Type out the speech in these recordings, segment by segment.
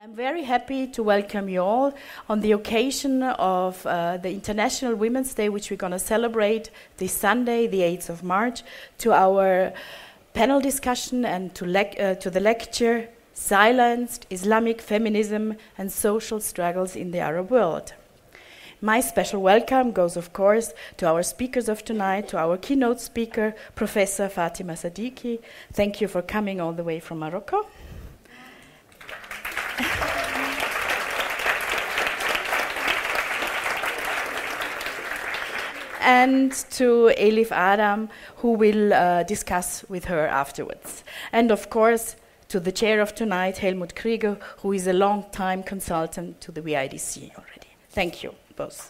I'm very happy to welcome you all on the occasion of the International Women's Day, which we're going to celebrate this Sunday, the 8th of March, to our panel discussion and to the lecture, Silenced, Islamic Feminism and Social Struggles in the Arab World. My special welcome goes, of course, to our speakers of tonight, to our keynote speaker, Professor Fatima Sadiqi. Thank you for coming all the way from Morocco. And to Elif Adam, who will discuss with her afterwards. And of course, to the chair of tonight, Helmut Krieger, who is a long-time consultant to the VIDC already. Thank you both.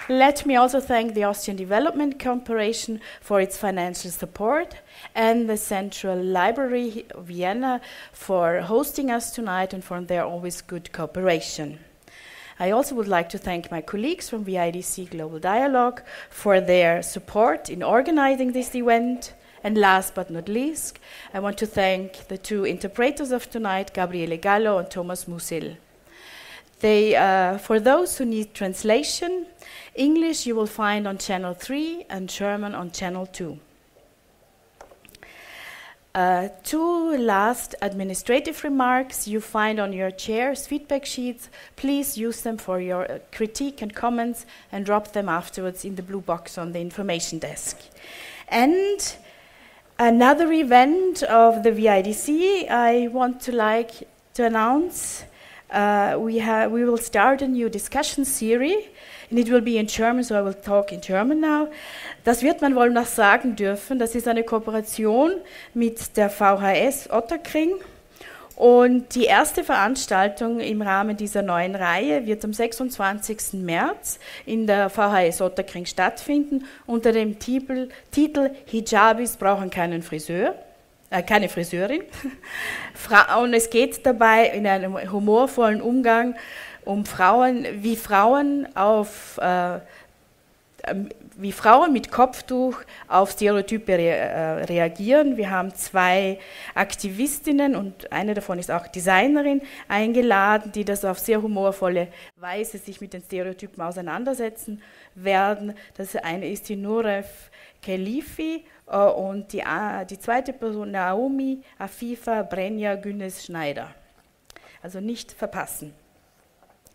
Let me also thank the Austrian Development Corporation for its financial support and the Central Library of Vienna for hosting us tonight and for their always good cooperation. I also would like to thank my colleagues from VIDC Global Dialogue for their support in organizing this event. And last but not least, I want to thank the two interpreters of tonight, Gabriele Gallo and Thomas Musil. For those who need translation, English you will find on channel 3 and German on channel 2. Two last administrative remarks you find on your chairs, feedback sheets. Please use them for your critique and comments and drop them afterwards in the blue box on the information desk. And another event of the VIDC I want to announce. We will start a new discussion series, and it will be in German, so I will talk in German now. Das wird man wohl noch sagen dürfen. Das ist eine Kooperation mit der VHS Otterkring. Und die erste Veranstaltung im Rahmen dieser neuen Reihe wird am 26. März in der VHS Otterkring stattfinden, unter dem Titel Hijabis brauchen keinen Friseur. Keine Friseurin. Und es geht dabei in einem humorvollen Umgang um Frauen, wie Frauen mit Kopftuch auf Stereotype reagieren. Wir haben zwei Aktivistinnen und eine davon ist auch Designerin eingeladen, die das auf sehr humorvolle Weise sich mit den Stereotypen auseinandersetzen werden. Das eine ist die Nuref Khelifi und die zweite Person Naomi Afifa Brenja Günes Schneider. Also nicht verpassen.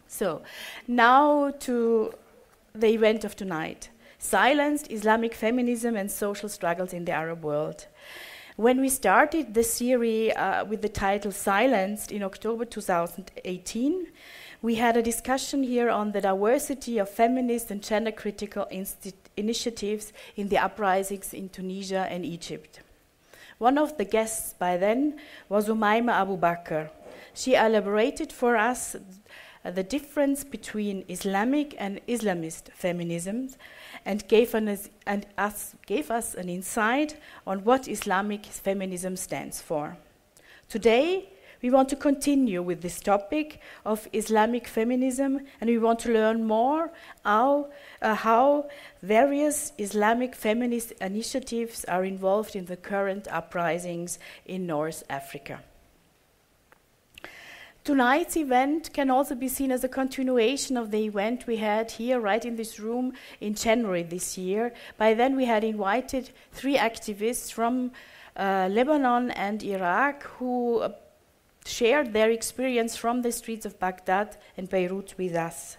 So, now to the event of tonight. Silenced, Islamic Feminism and Social Struggles in the Arab World. When we started the series with the title Silenced in October 2018, we had a discussion here on the diversity of feminist and gender-critical initiatives in the uprisings in Tunisia and Egypt. One of the guests by then was Umayma Abu Bakr. She elaborated for us the difference between Islamic and Islamist feminisms and gave us an insight on what Islamic feminism stands for. Today, we want to continue with this topic of Islamic feminism, and we want to learn more how various Islamic feminist initiatives are involved in the current uprisings in North Africa. Tonight's event can also be seen as a continuation of the event we had here right in this room in January this year. By then we had invited 3 activists from Lebanon and Iraq who shared their experience from the streets of Baghdad and Beirut with us.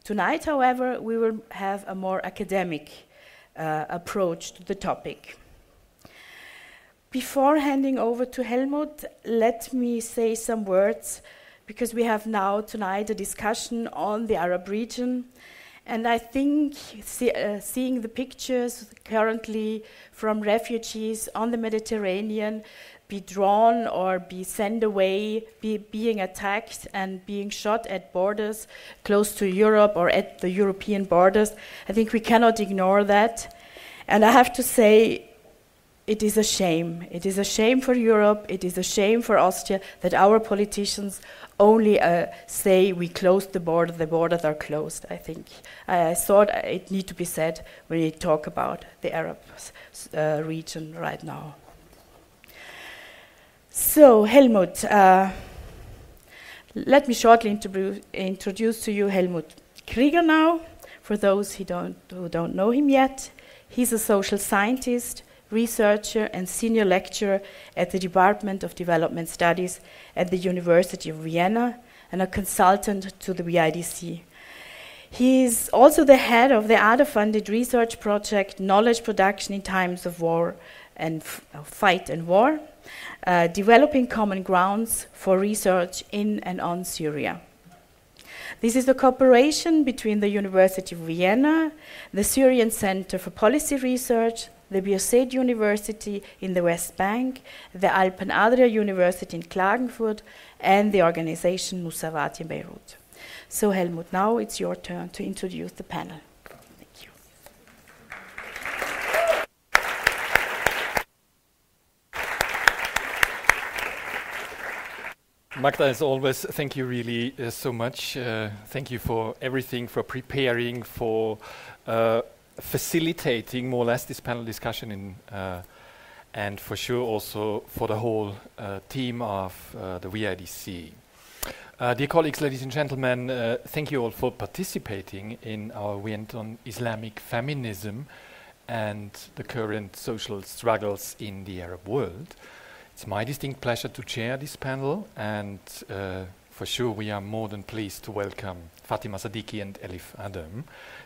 Tonight, however, we will have a more academic approach to the topic. Before handing over to Helmut, let me say some words, because we have now tonight a discussion on the Arab region. And I think seeing the pictures currently from refugees on the Mediterranean be drawn or be sent away, being attacked and being shot at borders close to Europe or at the European borders, I think we cannot ignore that. And I have to say, it is a shame. It is a shame for Europe, it is a shame for Austria that our politicians only say we closed the borders are closed, I think. I thought it need to be said when we talk about the Arab region right now. So, Helmut, let me shortly introduce to you Helmut Krieger now, for those who don't know him yet. He's a social scientist, researcher, and senior lecturer at the Department of Development Studies at the University of Vienna, and a consultant to the VIDC. He is also the head of the other-funded research project, Knowledge Production in Times of War and Fight and War, developing common grounds for research in and on Syria. This is a cooperation between the University of Vienna, the Syrian Center for Policy Research, the Biosed University in the West Bank, the Alpen Adria University in Klagenfurt, and the organization Nusawat in Beirut. So Helmut, now it's your turn to introduce the panel. Thank you. Magda, as always, thank you really so much. Thank you for everything, for preparing, for facilitating more or less this panel discussion and for sure also for the whole team of the VIDC. Dear colleagues, ladies and gentlemen, thank you all for participating in our event on Islamic feminism and the current social struggles in the Arab world. It's my distinct pleasure to chair this panel, and for sure we are more than pleased to welcome Fatima, Sadiqi and Elif Adam.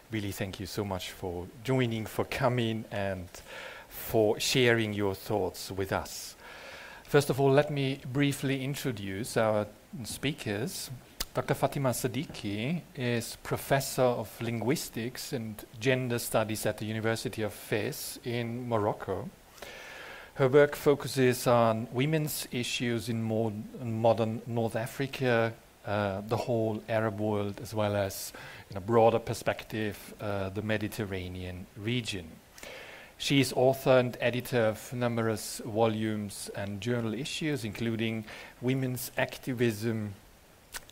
Really thank you so much for joining, for coming and for sharing your thoughts with us. First of all, let me briefly introduce our speakers. Dr. Fatima Sadiqi is Professor of Linguistics and Gender Studies at the University of Fez in Morocco. Her work focuses on women's issues in modern North Africa, the whole Arab world, as well as, in a broader perspective, the Mediterranean region. She is author and editor of numerous volumes and journal issues, including Women's Activism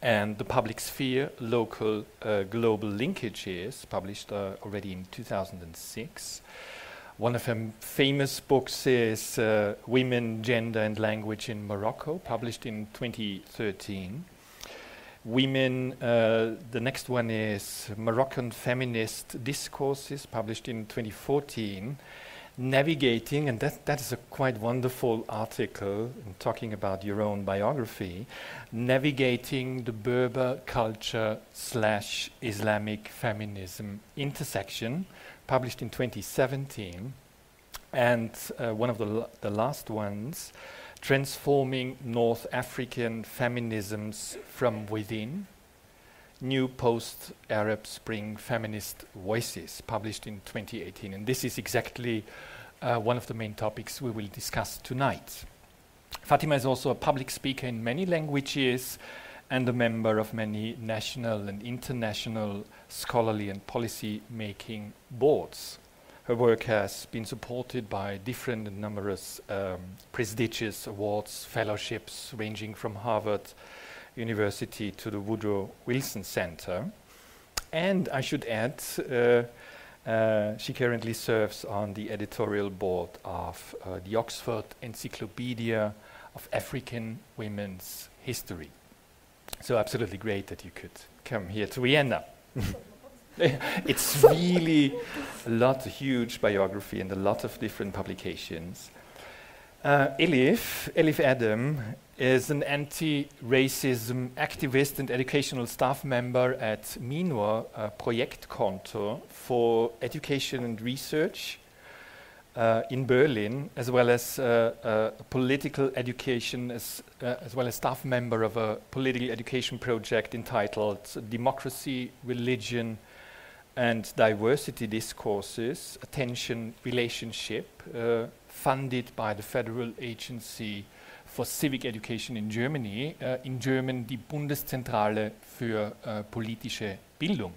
and the Public Sphere, Local Global Linkages, published already in 2006. One of her famous books is Women, Gender and Language in Morocco, published in 2013. The next one is Moroccan Feminist Discourses, published in 2014. Navigating, and that is a quite wonderful article talking about your own biography, Navigating the Berber Culture / Islamic Feminism Intersection, published in 2017. And one of the last ones, Transforming North African Feminisms from Within, New Post-Arab Spring Feminist Voices, published in 2018. And this is exactly one of the main topics we will discuss tonight. Fatima is also a public speaker in many languages and a member of many national and international scholarly and policy-making boards. Her work has been supported by different and numerous prestigious awards, fellowships, ranging from Harvard University to the Woodrow Wilson Center. And I should add, she currently serves on the editorial board of the Oxford Encyclopedia of African Women's History. So absolutely great that you could come here to Vienna. It's really a huge biography and a lot of different publications. Elif Adam is an anti-racism activist and educational staff member at Minor, a Projektkonto for education and research in Berlin, as well as political education, as well as staff member of a political education project entitled Democracy, Religion and Diversity Discourses, Attention Relationship, funded by the Federal Agency for Civic Education in Germany, in German die Bundeszentrale für politische Bildung.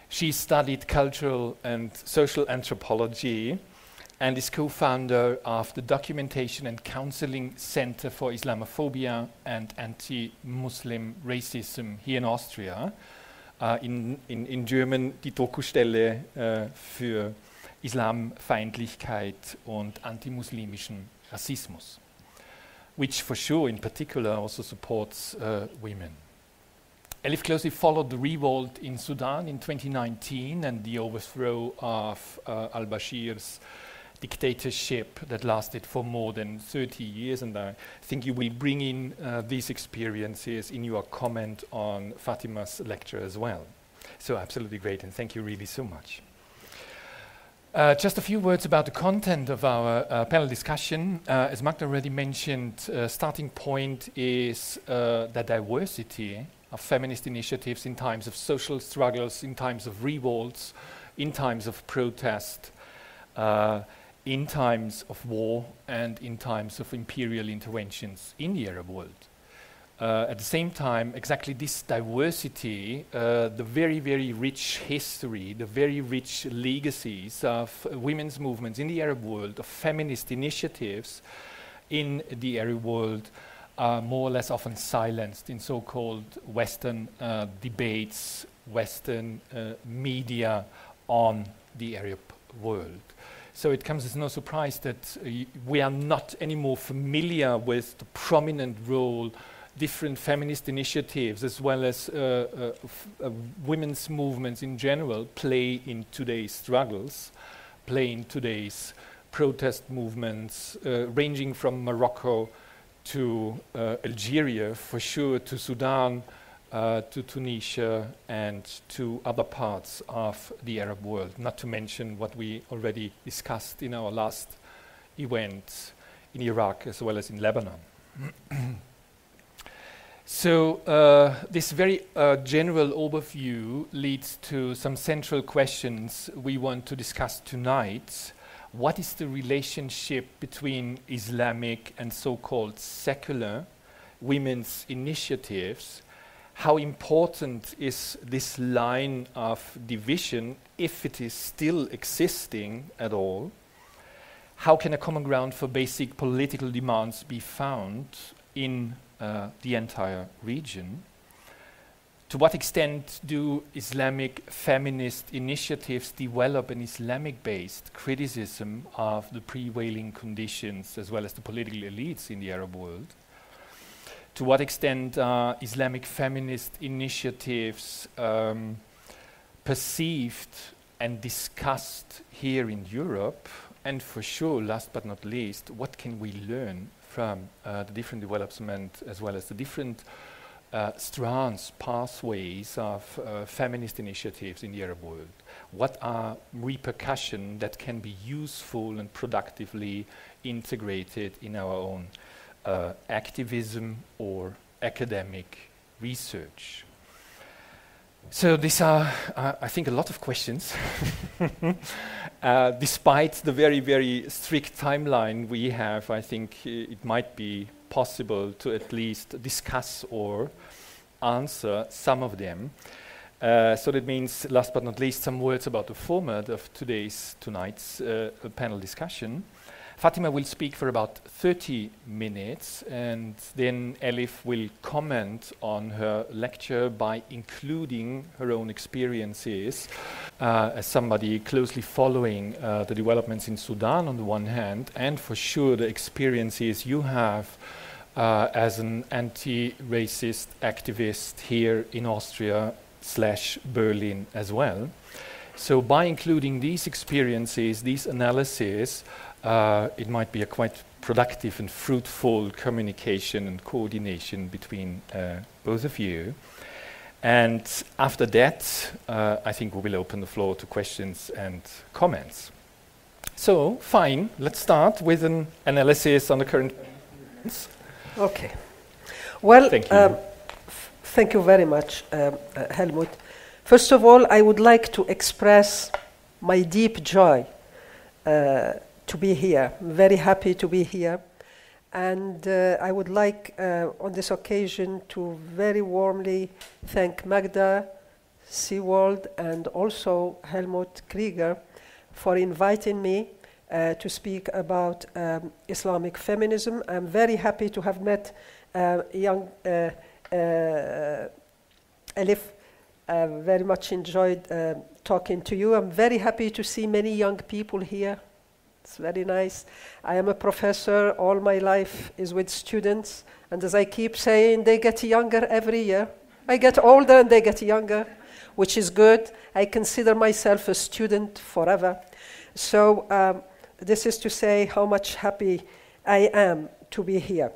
She studied cultural and social anthropology and is co-founder of the Documentation and Counseling Center for Islamophobia and Anti-Muslim Racism here in Austria, in German die Dokustelle für Islamfeindlichkeit und antimuslimischen Rassismus. which for sure in particular also supports women. Elif closely followed the revolt in Sudan in 2019 and the overthrow of al-Bashir's dictatorship that lasted for more than 30 years, and I think you will bring in these experiences in your comment on Fatima's lecture as well. So absolutely great, and thank you really so much. Just a few words about the content of our panel discussion. As Magda already mentioned, starting point is the diversity of feminist initiatives in times of social struggles, in times of revolts, in times of protest, in times of war, and in times of imperial interventions in the Arab world. At the same time, exactly this diversity, the very, very rich history, the very rich legacies of women's movements in the Arab world, of feminist initiatives in the Arab world, are more or less often silenced in so-called Western debates, Western media on the Arab world. So it comes as no surprise that we are not anymore familiar with the prominent role different feminist initiatives as well as women's movements in general play in today's struggles, play in today's protest movements, ranging from Morocco to Algeria, for sure, to Sudan, to Tunisia, and to other parts of the Arab world, not to mention what we already discussed in our last event in Iraq as well as in Lebanon. So this very general overview leads to some central questions we want to discuss tonight. What is the relationship between Islamic and so-called secular women's initiatives? How important is this line of division, if it is still existing at all? How can a common ground for basic political demands be found in the entire region? To what extent do Islamic feminist initiatives develop an Islamic-based criticism of the prevailing conditions as well as the political elites in the Arab world? To what extent are Islamic feminist initiatives perceived and discussed here in Europe? And for sure, last but not least, what can we learn from the different development as well as the different strands, pathways of feminist initiatives in the Arab world? What are repercussions that can be useful and productively integrated in our own activism or academic research? So these are, I think, a lot of questions. Despite the very, very strict timeline we have, I think it might be possible to at least discuss or answer some of them. So that means, last but not least, some words about the format of tonight's panel discussion. Fatima will speak for about 30 minutes, and then Elif will comment on her lecture by including her own experiences as somebody closely following the developments in Sudan on the one hand, and for sure the experiences you have as an anti-racist activist here in Austria/Berlin as well. So by including these experiences, these analyses, it might be a quite productive and fruitful communication and coordination between both of you. And after that, I think we will open the floor to questions and comments. So, fine, let's start with an analysis on the current. Okay. Well, thank you. Thank you very much, Helmut. First of all, I would like to express my deep joy to be here. I'm very happy to be here. And I would like, on this occasion, to very warmly thank Magda, Seewald, and also Helmut Krieger for inviting me to speak about Islamic feminism. I'm very happy to have met young Elif. Very much enjoyed talking to you. I'm very happy to see many young people here. It's very nice. I am a professor. All my life is with students. And as I keep saying, they get younger every year. I get older and they get younger, which is good. I consider myself a student forever. So this is to say how much happy I am to be here.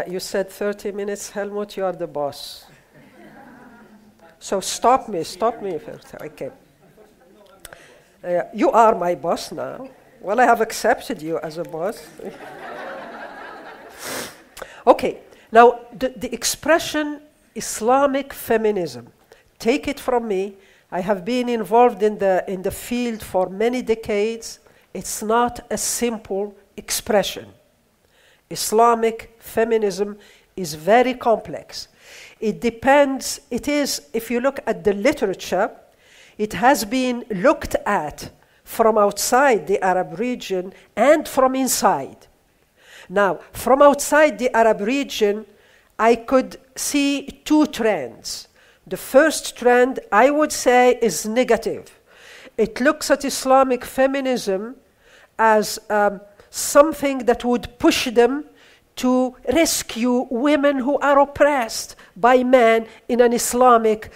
You said 30 minutes, Helmut, you are the boss. So stop me. Okay. You are my boss now. Well, I have accepted you as a boss. Okay, now the expression Islamic feminism, take it from me, I have been involved in the field for many decades. It's not a simple expression. Islamic feminism is very complex. It depends, it is, if you look at the literature, it has been looked at from outside the Arab region and from inside. Now, from outside the Arab region, I could see two trends. The first trend, I would say, is negative. It looks at Islamic feminism as something that would push them to rescue women who are oppressed by men in an Islamic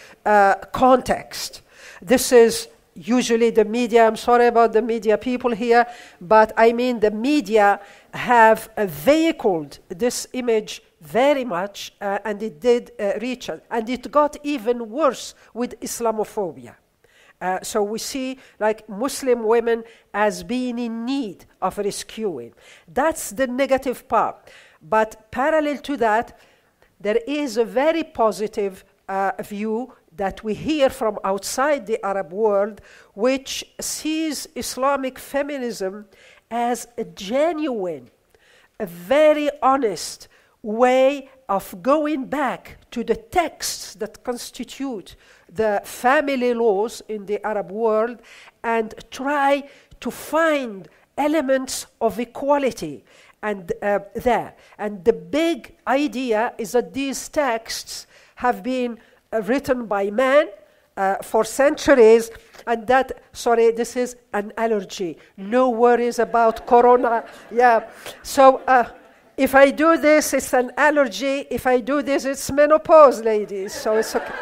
context. This is usually the media. I'm sorry about the media people here, but I mean the media have veiculed this image very much, and it did reach us. And it got even worse with Islamophobia. So we see like Muslim women as being in need of rescuing. That's the negative part. But parallel to that, there is a very positive view that we hear from outside the Arab world, which sees Islamic feminism as a genuine, a very honest way of going back to the texts that constitute the family laws in the Arab world and try to find elements of equality and there. And the big idea is that these texts have been written by men for centuries, and that, sorry, this is an allergy. No worries about corona. Yeah. So if I do this, it's an allergy. If I do this, it's menopause, ladies. So it's okay.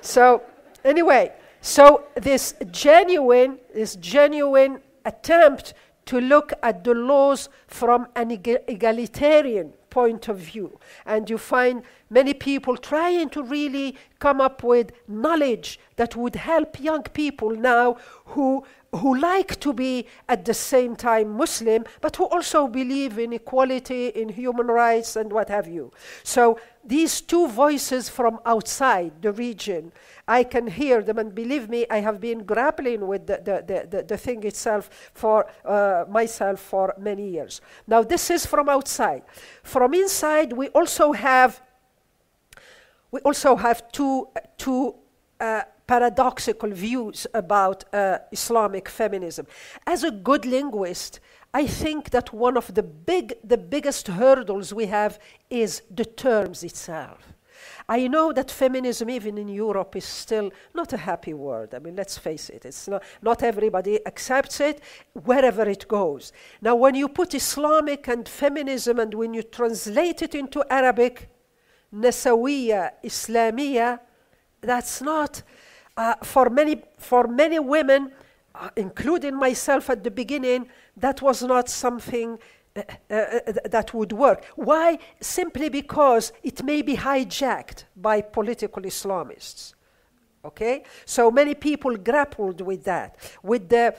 So anyway, so this genuine attempt to look at the laws from an egalitarian point of view. And you find many people trying to really come up with knowledge that would help young people now who like to be at the same time Muslim, but who also believe in equality, in human rights, and what have you. So these two voices from outside the region, I can hear them, and believe me, I have been grappling with the thing itself for myself for many years. Now, this is from outside. From inside, we also have two paradoxical views about Islamic feminism. As a good linguist, I think that one of the biggest hurdles we have is the terms itself. I know that feminism, even in Europe, is still not a happy word. I mean, let's face it. It's not everybody accepts it wherever it goes. Now, when you put Islamic and feminism, and when you translate it into Arabic, Nasawiya, Islamiyya, that's not, for many women, including myself at the beginning, that was not something that would work. Why? Simply because it may be hijacked by political Islamists. Okay? So many people grappled with that, with the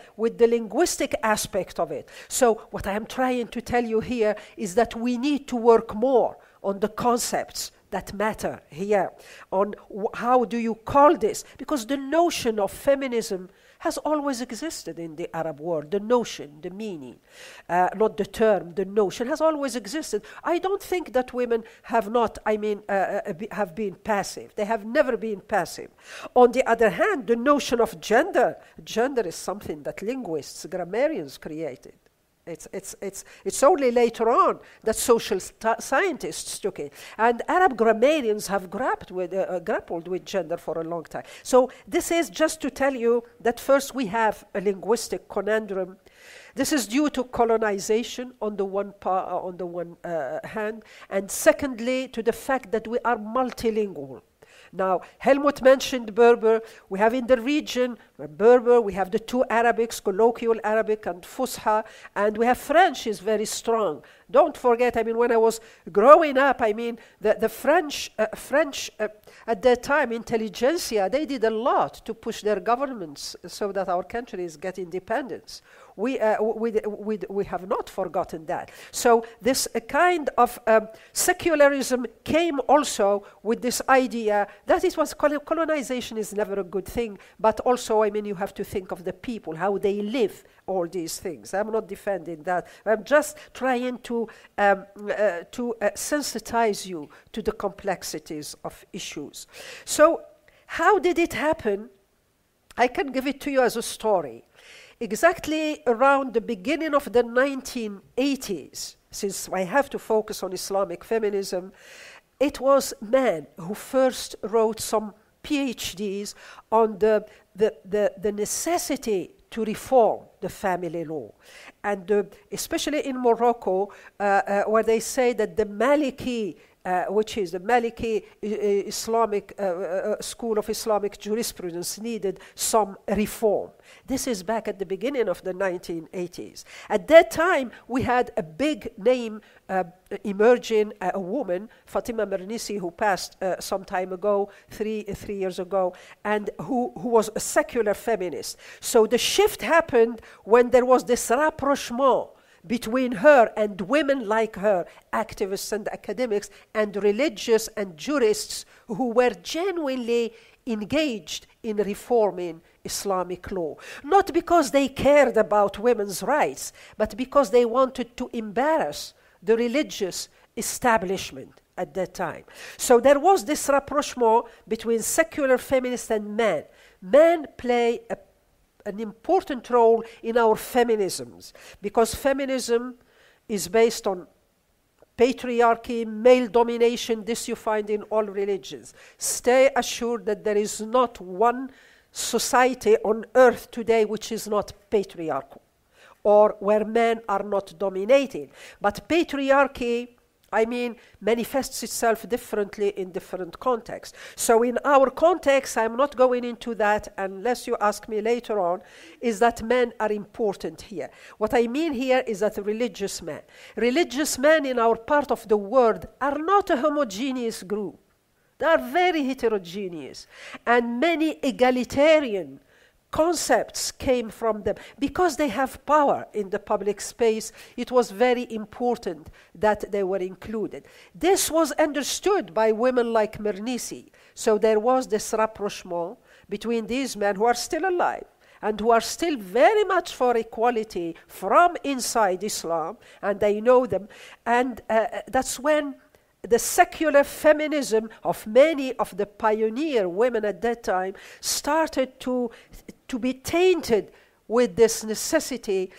linguistic aspect of it. So what I am trying to tell you here is that we need to work more on the concepts that matter here, on how do you call this? Because the notion of feminism has always existed in the Arab world. The notion, the meaning, not the term, the notion has always existed. I don't think that women have have been passive. They have never been passive. On the other hand, the notion of gender is something that linguists, grammarians created. It's only later on that social scientists took it. And Arab grammarians have grappled with gender for a long time. So this is just to tell you that first we have a linguistic conundrum. This is due to colonization on the one hand, and secondly to the fact that we are multilingual. Now, Helmut mentioned Berber. We have in the region Berber, we have the two Arabics, colloquial Arabic and Fusha, and we have French is very strong. Don't forget, I mean, when I was growing up, I mean, the French at that time, intelligentsia, they did a lot to push their governments so that our countries get independence. We have not forgotten that. So this kind of secularism came also with this idea that it was colonization is never a good thing, but also, I mean, you have to think of the people, how they live, all these things. I'm not defending that. I'm just trying to sensitize you to the complexities of issues. So how did it happen? I can give it to you as a story. Exactly around the beginning of the 1980s, since I have to focus on Islamic feminism, it was men who first wrote some PhDs on the necessity to reform the family law. And especially in Morocco, where they say that the Maliki, which is the Maliki Islamic school of Islamic jurisprudence, needed some reform. This is back at the beginning of the 1980s. At that time, we had a big name emerging, a woman, Fatima Mernissi, who passed some time ago, three years ago, and who was a secular feminist. So the shift happened when there was this rapprochement between her and women like her, activists and academics, and religious and jurists who were genuinely engaged in reforming Islamic law. Not because they cared about women's rights, but because they wanted to embarrass the religious establishment at that time. So there was this rapprochement between secular feminists and men. Men play an important role in our feminisms, because feminism is based on patriarchy, male domination. This you find in all religions. Stay assured that there is not one society on earth today which is not patriarchal, or where men are not dominating. But patriarchy, I mean, manifests itself differently in different contexts. So in our context, I'm not going into that unless you ask me later on, is that men are important here. What I mean here is that religious men in our part of the world are not a homogeneous group. They are very heterogeneous, and many egalitarian concepts came from them. Because they have power in the public space, it was very important that they were included. This was understood by women like Mernissi. So there was this rapprochement between these men who are still alive and who are still very much for equality from inside Islam, and they know them. And that's when the secular feminism of many of the pioneer women at that time started to be tainted with this necessity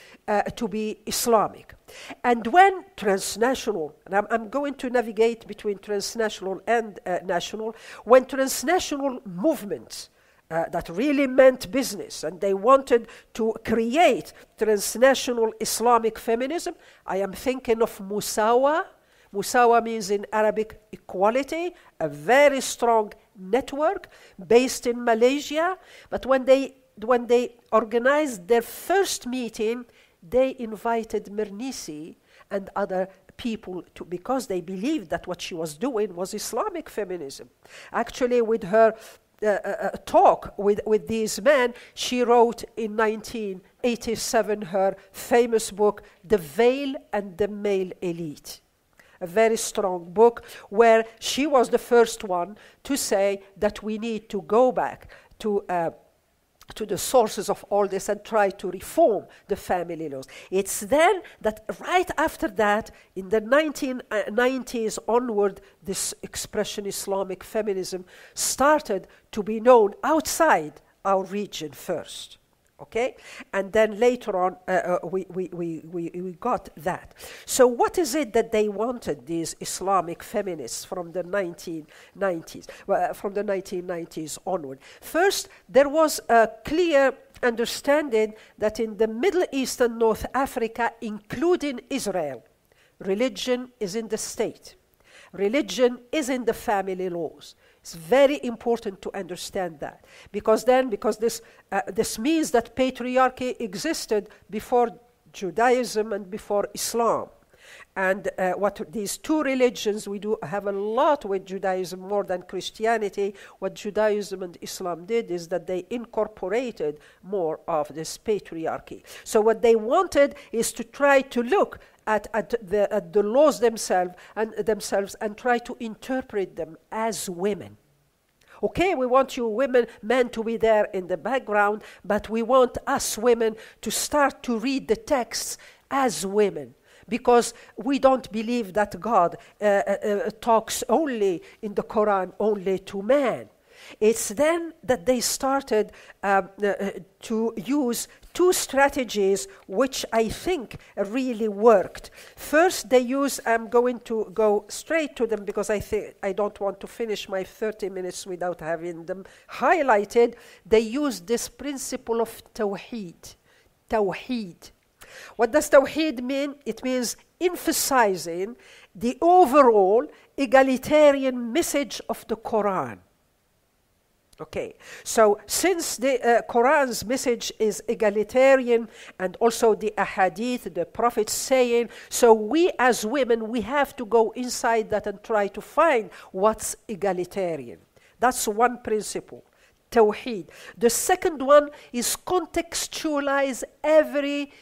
to be Islamic. And when transnational, and I'm going to navigate between transnational and national, when transnational movements that really meant business, and they wanted to create transnational Islamic feminism, I am thinking of Musawa. Musawa means in Arabic equality, a very strong network based in Malaysia. But when they organized their first meeting, they invited Mernissi and other people because they believed that what she was doing was Islamic feminism. Actually, with her talk with these men, she wrote in 1987 her famous book, The Veil and the Male Elite. A very strong book where she was the first one to say that we need to go back to the sources of all this and try to reform the family laws. It's then that right after that, in the 1990s onward, this expression Islamic feminism started to be known outside our region first. Okay, and then later on we got that. So what is it that they wanted, these Islamic feminists from the 1990s, from the 1990s onward? First, there was a clear understanding that in the Middle East and North Africa, including Israel, religion is in the state. Religion is in the family laws. It's very important to understand that, because this means that patriarchy existed before Judaism and before Islam. And what these two religions, we do have a lot with Judaism more than Christianity. What Judaism and Islam did is that they incorporated more of this patriarchy. So what they wanted is to try to look at the laws themselves and try to interpret them as women. Okay, we want you men to be there in the background, but we want us women to start to read the texts as women, because we don't believe that God talks only in the Quran only to man. It's then that they started to use two strategies which I think really worked. First, they use, I'm going to go straight to them because I don't want to finish my 30 minutes without having them highlighted. They use this principle of tawheed. Tawheed. What does tawheed mean? It means emphasizing the overall egalitarian message of the Quran. Okay, so since the Quran's message is egalitarian, and also the ahadith, the Prophet saying, so we as women, we have to go inside that and try to find what's egalitarian. That's one principle, tawheed. The second one is contextualize every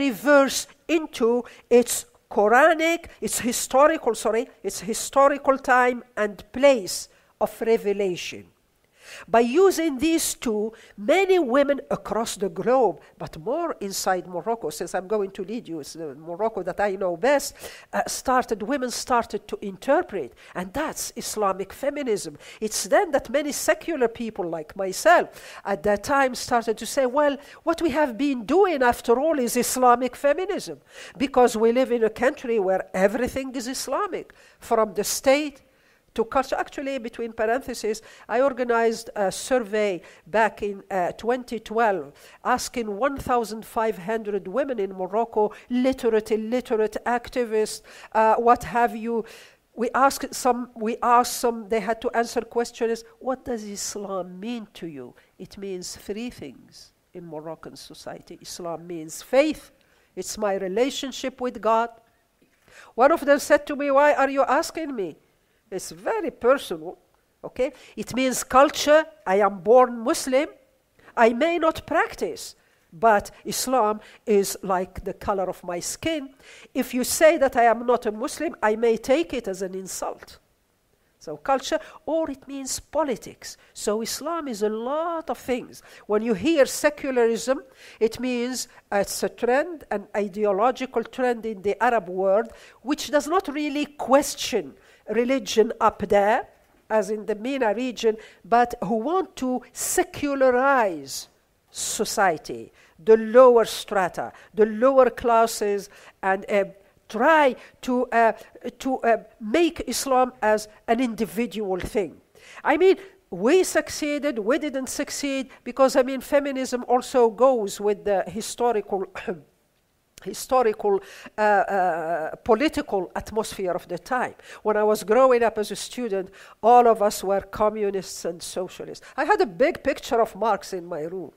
verse into its historical time and place of revelation. By using these two, many women across the globe, but more inside Morocco, since I'm going to lead you, it's Morocco that I know best, women started to interpret, and that's Islamic feminism. It's then that many secular people like myself at that time started to say, well, what we have been doing after all is Islamic feminism, because we live in a country where everything is Islamic, from the state to culture. Actually, between parentheses, I organized a survey back in 2012 asking 1,500 women in Morocco, literate, illiterate, activists, what have you. We asked some, they had to answer questions. What does Islam mean to you? It means three things in Moroccan society. Islam means faith. It's my relationship with God. One of them said to me, why are you asking me? It's very personal, okay? It means culture. I am born Muslim. I may not practice, but Islam is like the color of my skin. If you say that I am not a Muslim, I may take it as an insult. So culture, or it means politics. So Islam is a lot of things. When you hear secularism, it means it's a trend, an ideological trend in the Arab world, which does not really question religion up there, as in the MENA region, but who want to secularize society, the lower strata, the lower classes, and try to make Islam as an individual thing. I mean, we succeeded, we didn't succeed, because, I mean, feminism also goes with the historical political atmosphere of the time. When I was growing up as a student, all of us were communists and socialists. I had a big picture of Marx in my room.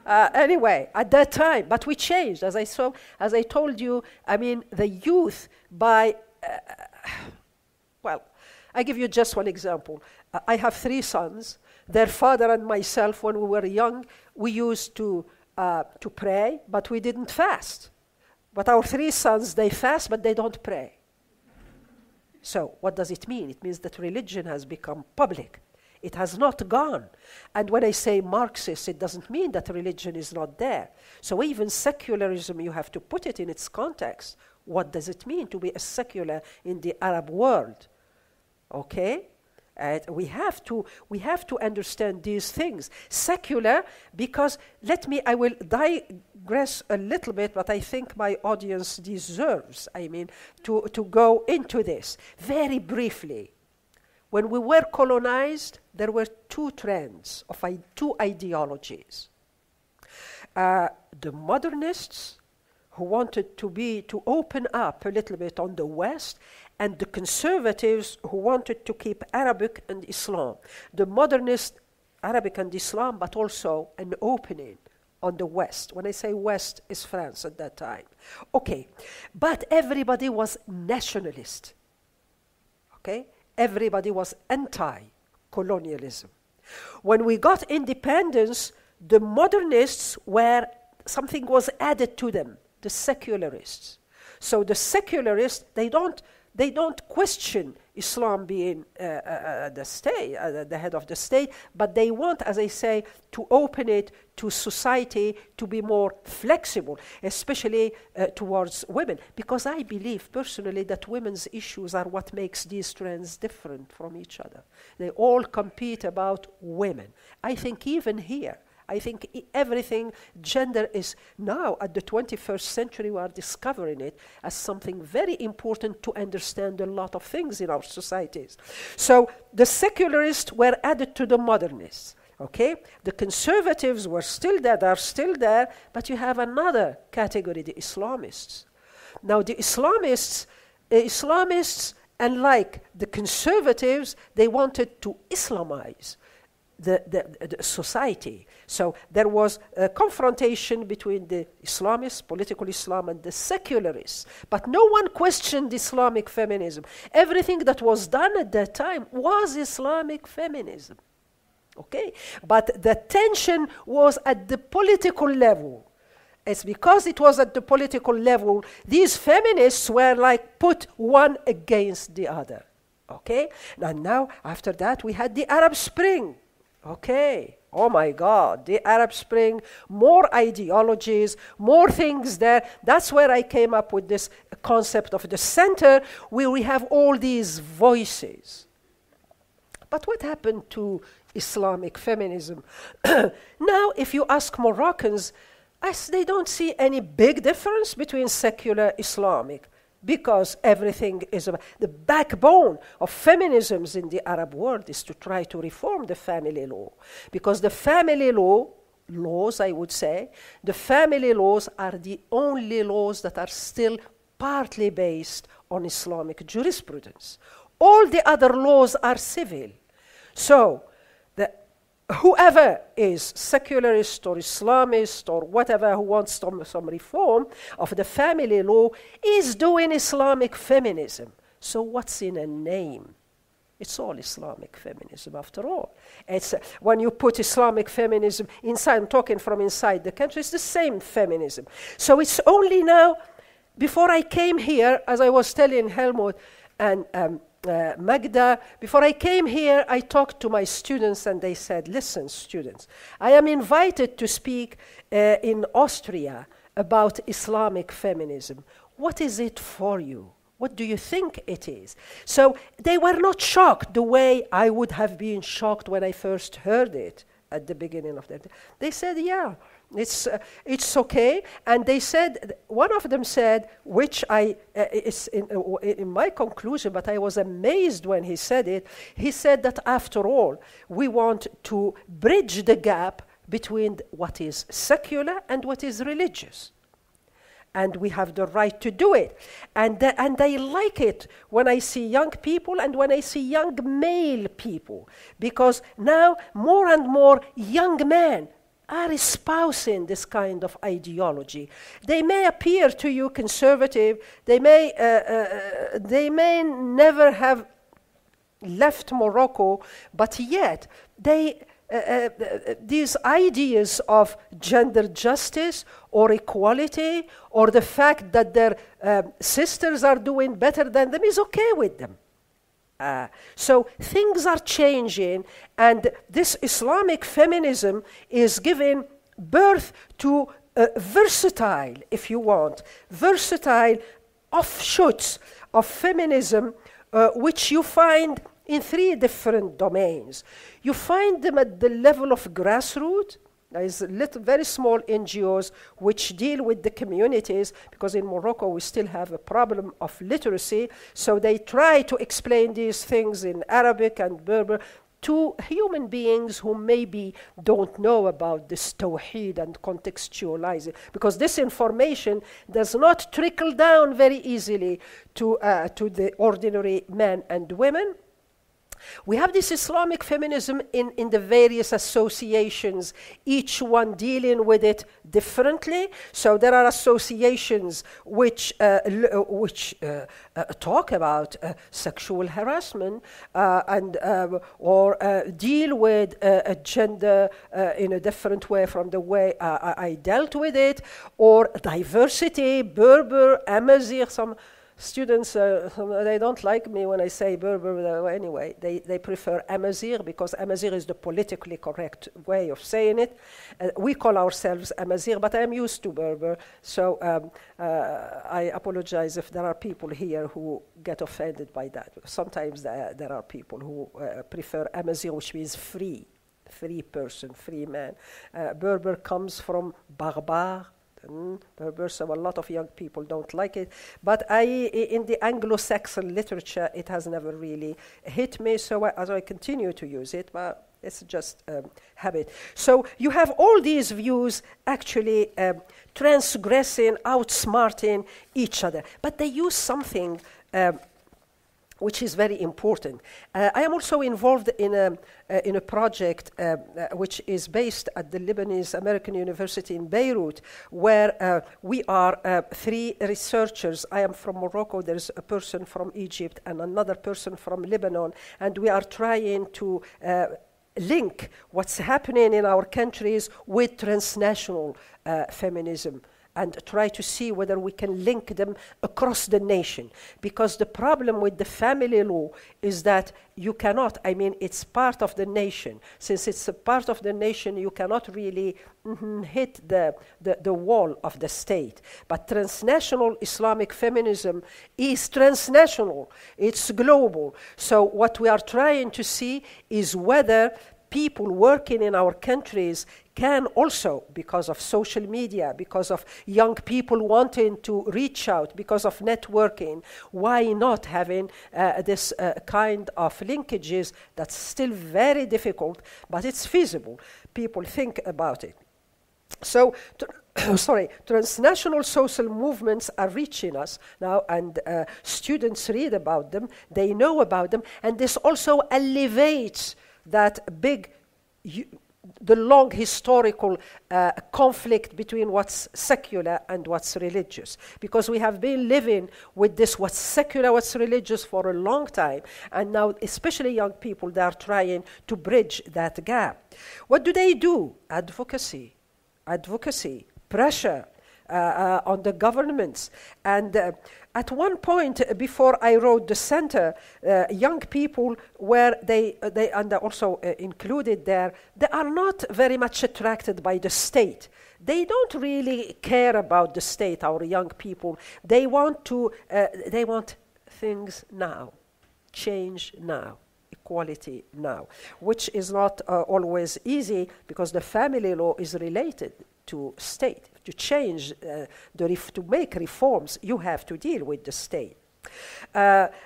Anyway, at that time, but we changed. As I told you, I mean, the youth well, I give you just one example. I have 3 sons. Their father and myself, when we were young, we used to pray, but we didn't fast. But our 3 sons, they fast, but they don't pray. So what does it mean? It means that religion has become public. It has not gone. And when I say Marxist, it doesn't mean that religion is not there. So even secularism, you have to put it in its context. What does it mean to be a secular in the Arab world? Okay? We have to understand these things. Secular, because I will digress a little bit, but I think my audience deserves, to go into this very briefly. When we were colonized, there were two trends of two ideologies. The modernists, who wanted to open up a little bit on the West, and the conservatives who wanted to keep Arabic and Islam. The modernists, Arabic and Islam, but also an opening on the West. When I say West, is France at that time. Okay, but everybody was nationalist. Okay, everybody was anti-colonialism. When we got independence, the modernists something was added to them, the secularists. So the secularists, they don't question Islam being the state, the head of the state, but they want, as I say, to open it to society to be more flexible, especially towards women. Because I believe personally that women's issues are what makes these trends different from each other. They all compete about women. I think even here, everything, gender is now at the 21st century, we are discovering it as something very important to understand a lot of things in our societies. So the secularists were added to the modernists. Okay, the conservatives were still there, are still there, but you have another category, the Islamists. Now the Islamists, unlike the conservatives, they wanted to Islamize the society. So there was a confrontation between the Islamists, political Islam, and the secularists. But no one questioned Islamic feminism. Everything that was done at that time was Islamic feminism. Okay? But the tension was at the political level. It's because it was at the political level, these feminists were put one against the other. Okay? And now, after that, we had the Arab Spring. Okay, oh my God, the Arab Spring, more ideologies, more things there. That's where I came up with this concept of the center, where we have all these voices. But what happened to Islamic feminism? Now, if you ask Moroccans, they don't see any big difference between secular Islamic, because everything is about the backbone of feminisms in the Arab world is to try to reform the family law. Because the family laws, I would say, the family laws are the only laws that are still partly based on Islamic jurisprudence. All the other laws are civil. So, whoever is secularist or Islamist or whatever who wants some reform of the family law is doing Islamic feminism. So what's in a name? It's all Islamic feminism after all. It's when you put Islamic feminism inside, I'm talking from inside the country, it's the same feminism. So it's only now, before I came here, as I was telling Helmut and Magda, before I came here, I talked to my students and they said, listen, students, I am invited to speak in Austria about Islamic feminism. What is it for you? What do you think it is? So they were not shocked the way I would have been shocked when I first heard it at the beginning of that. They said, yeah, it's okay. And they said, one of them said, which is in my conclusion, but I was amazed when he said it. He said that after all, we want to bridge the gap between what is secular and what is religious. And we have the right to do it. And I like it when I see young people and when I see young male people. Because now more and more young men are espousing this kind of ideology. They may appear to you conservative. They may never have left Morocco, but yet these ideas of gender justice or equality or the fact that their sisters are doing better than them is okay with them. So things are changing, and this Islamic feminism is giving birth to versatile, if you want, versatile offshoots of feminism, which you find in 3 different domains. You find them at the level of grassroots. There is very small NGOs which deal with the communities, because in Morocco we still have a problem of literacy, so they try to explain these things in Arabic and Berber to human beings who maybe don't know about this tawheed and contextualize it, because this information does not trickle down very easily to the ordinary men and women. We have this Islamic feminism in the various associations, each one dealing with it differently. So there are associations which talk about sexual harassment or deal with gender in a different way from the way I dealt with it, or diversity, Berber, Amazigh. Some students, they don't like me when I say Berber. Anyway, they prefer Amazigh, because Amazigh is the politically correct way of saying it. We call ourselves Amazigh, but I am used to Berber, so I apologize if there are people here who get offended by that. Sometimes there are people who prefer Amazigh, which means free person, free man. Berber comes from barbar, Berber, so a lot of young people don't like it. But in the Anglo-Saxon literature, it has never really hit me, so I continue to use it, but it's just habit. So you have all these views actually transgressing, outsmarting each other. But they use something which is very important. I am also involved in a project which is based at the Lebanese American University in Beirut, where we are 3 researchers. I am from Morocco, there's a person from Egypt and another person from Lebanon, and we are trying to link what's happening in our countries with transnational feminism, and try to see whether we can link them across the nation. Because the problem with the family law is that you cannot, it's part of the nation. Since it's a part of the nation, you cannot really hit the wall of the state. But transnational Islamic feminism is transnational, it's global. So what we are trying to see is whether people working in our countries can also, because of social media, because of young people wanting to reach out, because of networking, why not having this kind of linkages that's still very difficult, but it's feasible. People think about it. So, transnational social movements are reaching us now, and students read about them, they know about them, and this also elevates that the long historical conflict between what's secular and what's religious. Because we have been living with this what's secular, what's religious for a long time, and now especially young people, they are trying to bridge that gap. What do? Advocacy, pressure on the governments. And at one point, before I wrote the center, young people they and also included there, they are not very much attracted by the state. They don't really care about the state, our young people. They want things now, change now, equality now, which is not always easy, because the family law is related to state. To change, to make reforms, you have to deal with the state.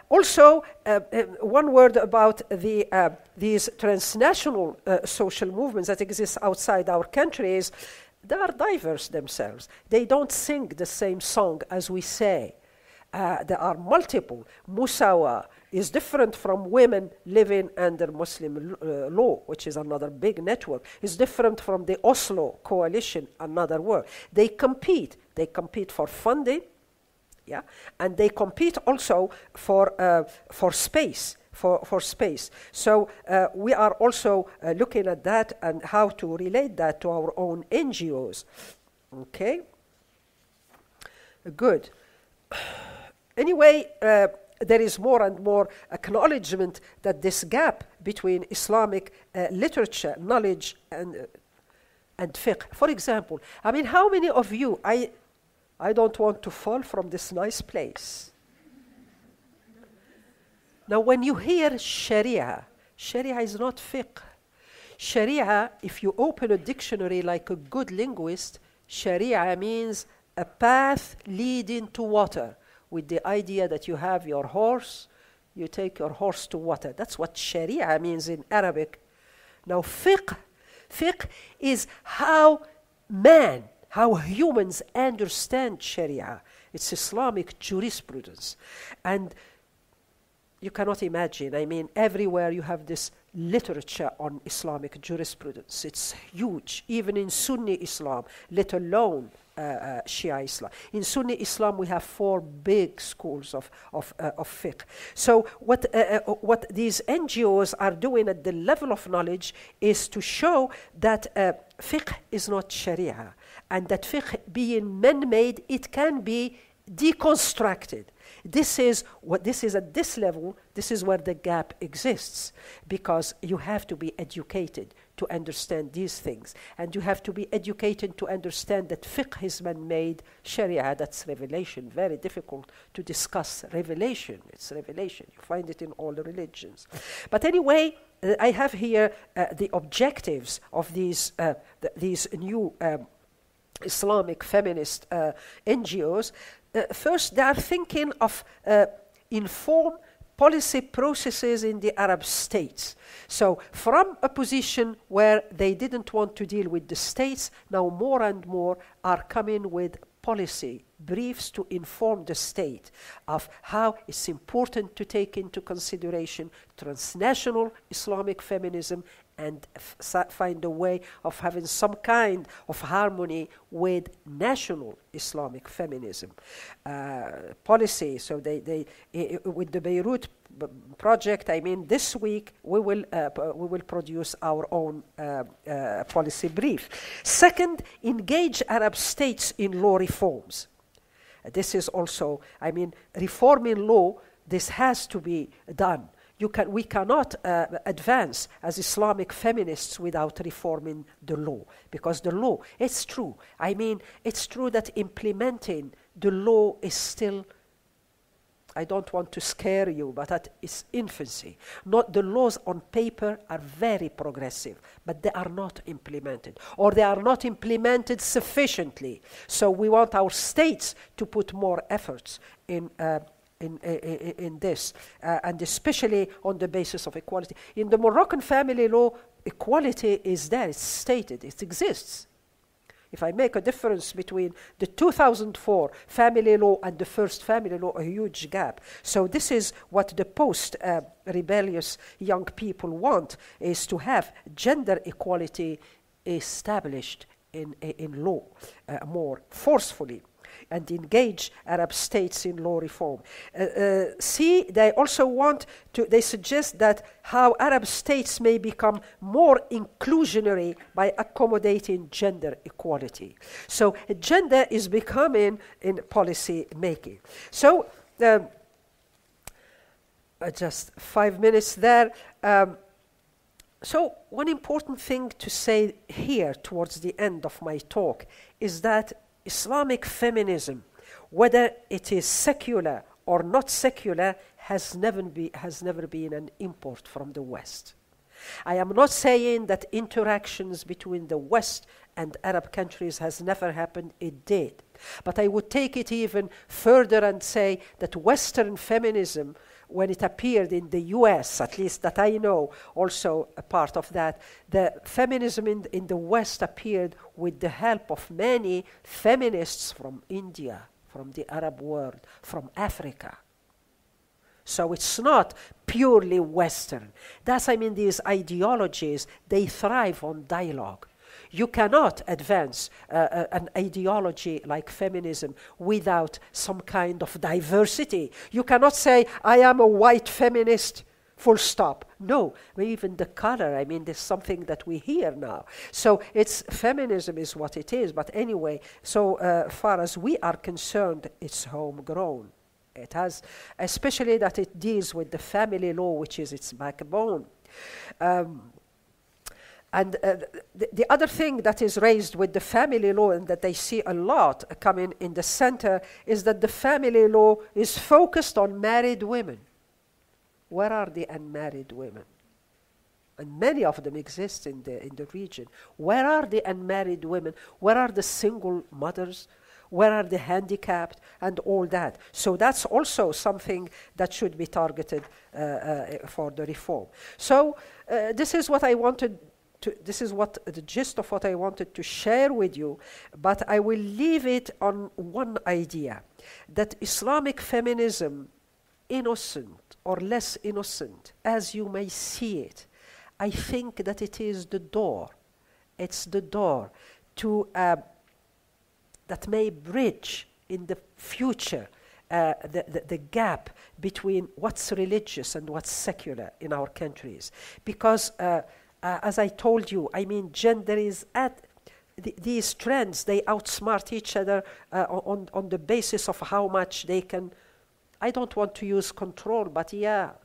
Also, one word about these transnational social movements that exist outside our countries. They are diverse themselves. They don't sing the same song as we say. There are multiple. Musawa is different from women living under Muslim law, which is another big network. It's different from the Oslo coalition, another work. They compete. They compete for funding, and they compete also for space. For space. So we are also looking at that and how to relate that to our own NGOs. Okay? Good. Anyway, there is more and more acknowledgement that this gap between Islamic literature, knowledge, and fiqh. For example, how many of you, I don't want to fall from this nice place. Now, when you hear Sharia, Sharia is not fiqh. Sharia, if you open a dictionary like a good linguist, Sharia means a path leading to water, with the idea that you have your horse, you take your horse to water. That's what Sharia means in Arabic. Now, fiqh is how humans understand Sharia. It's Islamic jurisprudence. And you cannot imagine, I mean, everywhere you have this literature on Islamic jurisprudence. It's huge, even in Sunni Islam, let alone Shia Islam. In Sunni Islam, we have 4 big schools of fiqh. So what these NGOs are doing at the level of knowledge is to show that fiqh is not Sharia, and that fiqh being man-made, it can be deconstructed. This is at this level, this is where the gap exists, because you have to be educated to understand these things, and you have to be educated to understand that fiqh is man-made, Sharia, that's revelation. Very difficult to discuss revelation. It's revelation. You find it in all the religions. But anyway, I have here the objectives of these new Islamic feminist NGOs. First, they are thinking of informed policy processes in the Arab states. So from a position where they didn't want to deal with the states, now more and more are coming with policy briefs to inform the state of how it's important to take into consideration transnational Islamic feminism and find a way of having some kind of harmony with national Islamic feminism policy. So they with the Beirut project, I mean, this week we will produce our own policy brief. Second, engage Arab states in law reforms. This is also, I mean, reforming law. This has to be done. We cannot advance as Islamic feminists without reforming the law, because the law, it's true. I mean, it's true that implementing the law is still, I don't want to scare you, but at its infancy. Not the laws on paper are very progressive, but they are not implemented, or they are not implemented sufficiently. So we want our states to put more efforts in this, and especially on the basis of equality. In the Moroccan family law, equality is there, it's stated, it exists. If I make a difference between the 2004 family law and the first family law, a huge gap. So this is what the post-rebellious young people want, is to have gender equality established in law more forcefully, and engage Arab states in law reform. They also want to, they suggest that how Arab states may become more inclusionary by accommodating gender equality. So gender is becoming in policy making. So just 5 minutes there. So one important thing to say here towards the end of my talk is that Islamic feminism, whether it is secular or not secular, has never been an import from the West. I am not saying that interactions between the West and Arab countries has never happened. It did. But I would take it even further and say that Western feminism, when it appeared in the US, at least that I know, also a part of that, the feminism in the West appeared with the help of many feminists from India, from the Arab world, from Africa. So it's not purely Western. That's, I mean, these ideologies, they thrive on dialogue. You cannot advance an ideology like feminism without some kind of diversity. You cannot say, I am a white feminist, full stop. No, even the color, I mean, there's something that we hear now. So feminism is what it is. But anyway, so far as we are concerned, it's homegrown. It has, especially that it deals with the family law, which is its backbone. And the other thing that is raised with the family law, and that they see a lot coming in the center, is that the family law is focused on married women. where are the unmarried women? And many of them exist in the region. Where are the unmarried women? Where are the single mothers? Where are the handicapped and all that? So that's also something that should be targeted for the reform. So this is what I wanted to, this is what the gist of what I wanted to share with you, but I will leave it on one idea, that Islamic feminism, innocent or less innocent, as you may see it, I think that it is the door. It's the door to that may bridge in the future the gap between what's religious and what's secular in our countries. Because, as I told you, I mean, gender is at these trends, they outsmart each other on the basis of how much they can. I don't want to use control, but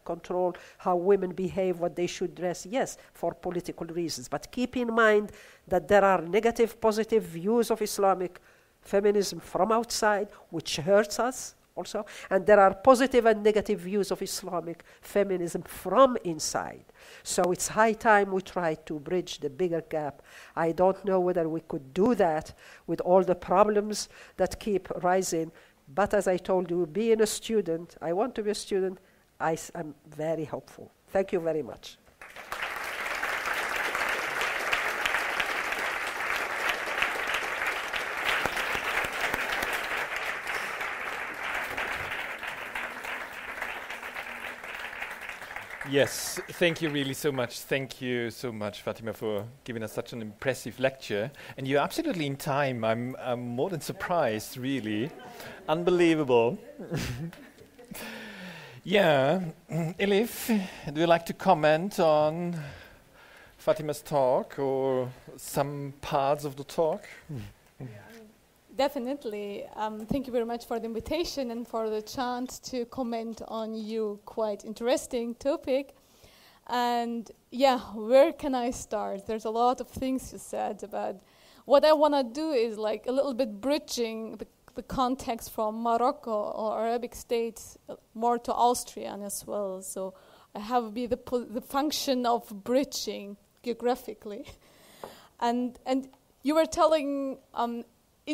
control how women behave, what they should dress, yes, for political reasons. But keep in mind that there are negative, positive views of Islamic feminism from outside, which hurts us also, and there are positive and negative views of Islamic feminism from inside. So it's high time we try to bridge the bigger gap. I don't know whether we could do that with all the problems that keep rising. But as I told you, being a student, I want to be a student, I'm very hopeful. Thank you very much. Yes, thank you really so much. Thank you so much, Fatima, for giving us such an impressive lecture. And you're absolutely in time. I'm more than surprised, really. Unbelievable. Yeah. Elif, do you like to comment on Fatima's talk or some parts of the talk? Definitely. Thank you very much for the invitation and for the chance to comment on your quite interesting topic. And yeah, where can I start? There's a lot of things you said about. What I want to do is like a little bit bridging the context from Morocco or Arabic states more to Austrian as well. So I have be the function of bridging geographically. And you were telling.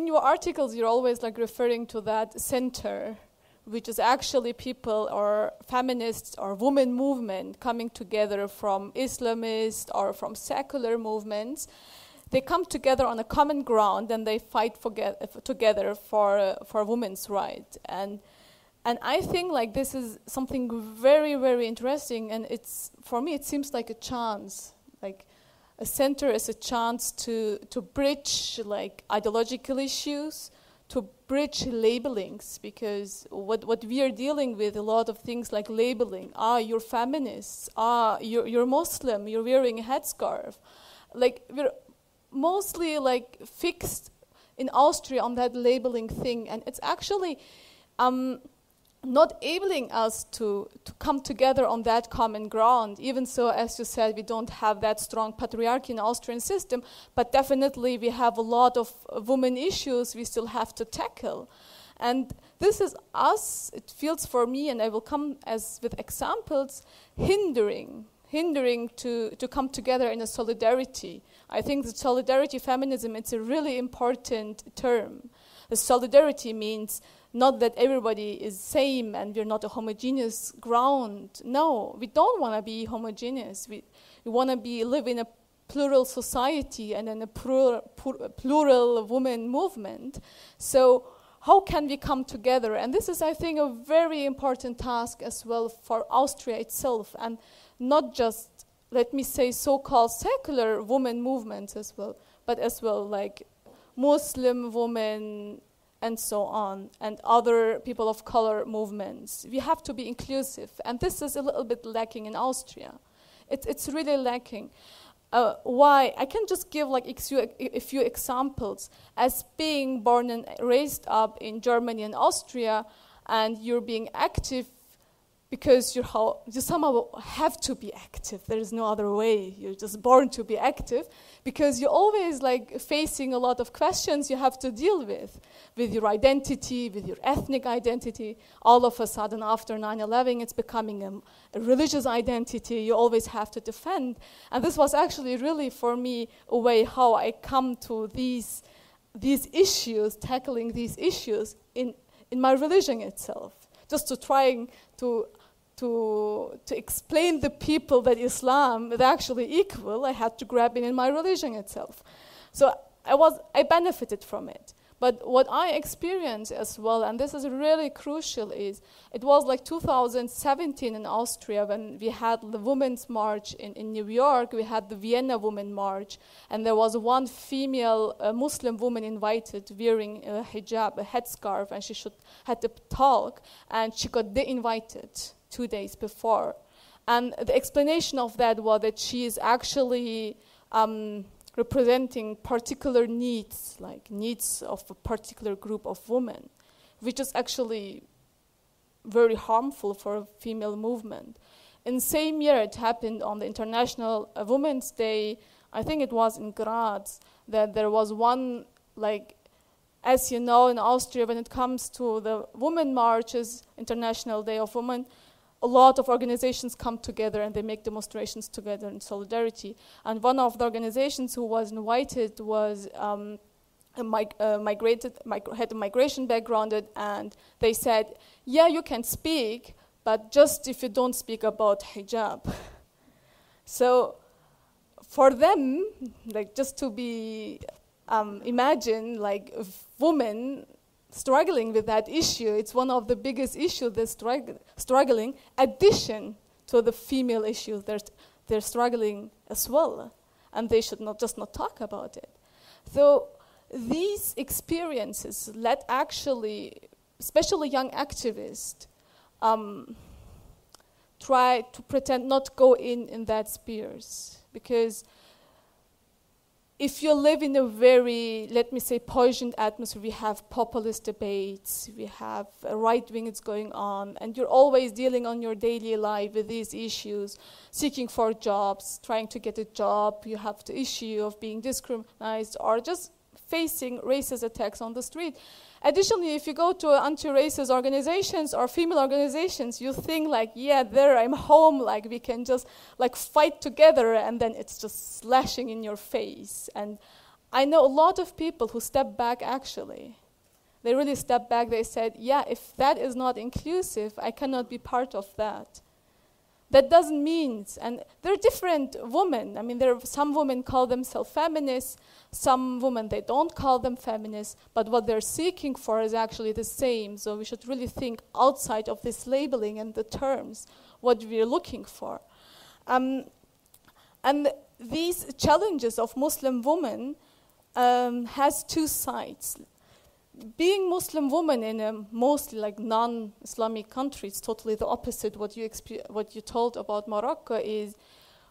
In your articles, you're always like referring to that center, which is actually people or feminists or women movement coming together from Islamist or from secular movements. They come together on a common ground and they fight together for women's rights. And I think like this is something very, very interesting. And it's for me, it seems like a chance, like. A center is a chance to bridge like ideological issues, to bridge labelings, because what we are dealing with a lot of things like labeling. You're feminists. You're Muslim. You're wearing a headscarf. Like we're mostly like fixed in Austria on that labeling thing, and it's actually not enabling us to come together on that common ground. Even so, as you said, we don't have that strong patriarchy in the Austrian system, but definitely we have a lot of women issues we still have to tackle. And this is us, it feels for me, and I will come with examples, hindering to come together in a solidarity. I think that solidarity feminism, it's a really important term. The solidarity means not that everybody is same and we're not a homogeneous ground. No, we don't want to be homogeneous. We want to live in a plural society and in a plural women movement. So how can we come together? And this is, I think, a very important task as well for Austria itself, and not just, let me say, so-called secular women movements as well, but as well like Muslim women and so on, and other people of color movements. We have to be inclusive, and this is a little bit lacking in Austria. It's really lacking. Why? I can just give like a few examples. As being born and raised up in Germany and Austria, and you're being active because you somehow have to be active. There is no other way. You're just born to be active, because you're always like facing a lot of questions you have to deal with your identity, with your ethnic identity. All of a sudden, after 9/11, it's becoming a religious identity you always have to defend. And this was actually really, for me, a way how I come to these issues, tackling these issues in my religion itself. Just to trying to explain the people that Islam is actually equal, I had to grab it in my religion itself. So I benefited from it. But what I experienced as well, and this is really crucial, is it was like 2017 in Austria when we had the Women's March in New York. We had the Vienna Women March, and there was one female Muslim woman invited wearing a hijab, a headscarf, and she had to talk, and she got de-invited 2 days before. And the explanation of that was that she is actually representing particular needs, like needs of a particular group of women, which is actually very harmful for a female movement. In the same year, it happened on the International Women's Day, I think it was in Graz, that there was one, like, as you know, in Austria, when it comes to the women marches, International Day of Women, a lot of organizations come together and they make demonstrations together in solidarity. And one of the organizations who was invited was had a migration background, and they said, yeah, you can speak, but just if you don't speak about hijab. So for them, like, just to be, imagine like a woman struggling with that issue. It's one of the biggest issues they're struggling, addition to the female issues they're struggling as well, and they should not talk about it. So these experiences led actually, especially young activists, try to pretend not go in that spheres, because if you live in a very, let me say, poisoned atmosphere, we have populist debates, we have right wings going on, and you're always dealing on your daily life with these issues, seeking for jobs, trying to get a job, you have the issue of being discriminated or just facing racist attacks on the street. Additionally, if you go to anti-racist organizations or female organizations, you think like, yeah, there I'm home, like we can just like fight together, and then it's just slashing in your face. And I know a lot of people who step back actually. They really step back, they said, yeah, if that is not inclusive, I cannot be part of that. That doesn't mean, and there are different women. I mean, there are some women call themselves feminists, some women, they don't call them feminists, but what they're seeking for is actually the same. So we should really think outside of this labeling and the terms, what we're looking for. And these challenges of Muslim women has two sides. Being Muslim woman in a mostly like non-Islamic country, it's totally the opposite. What you told about Morocco is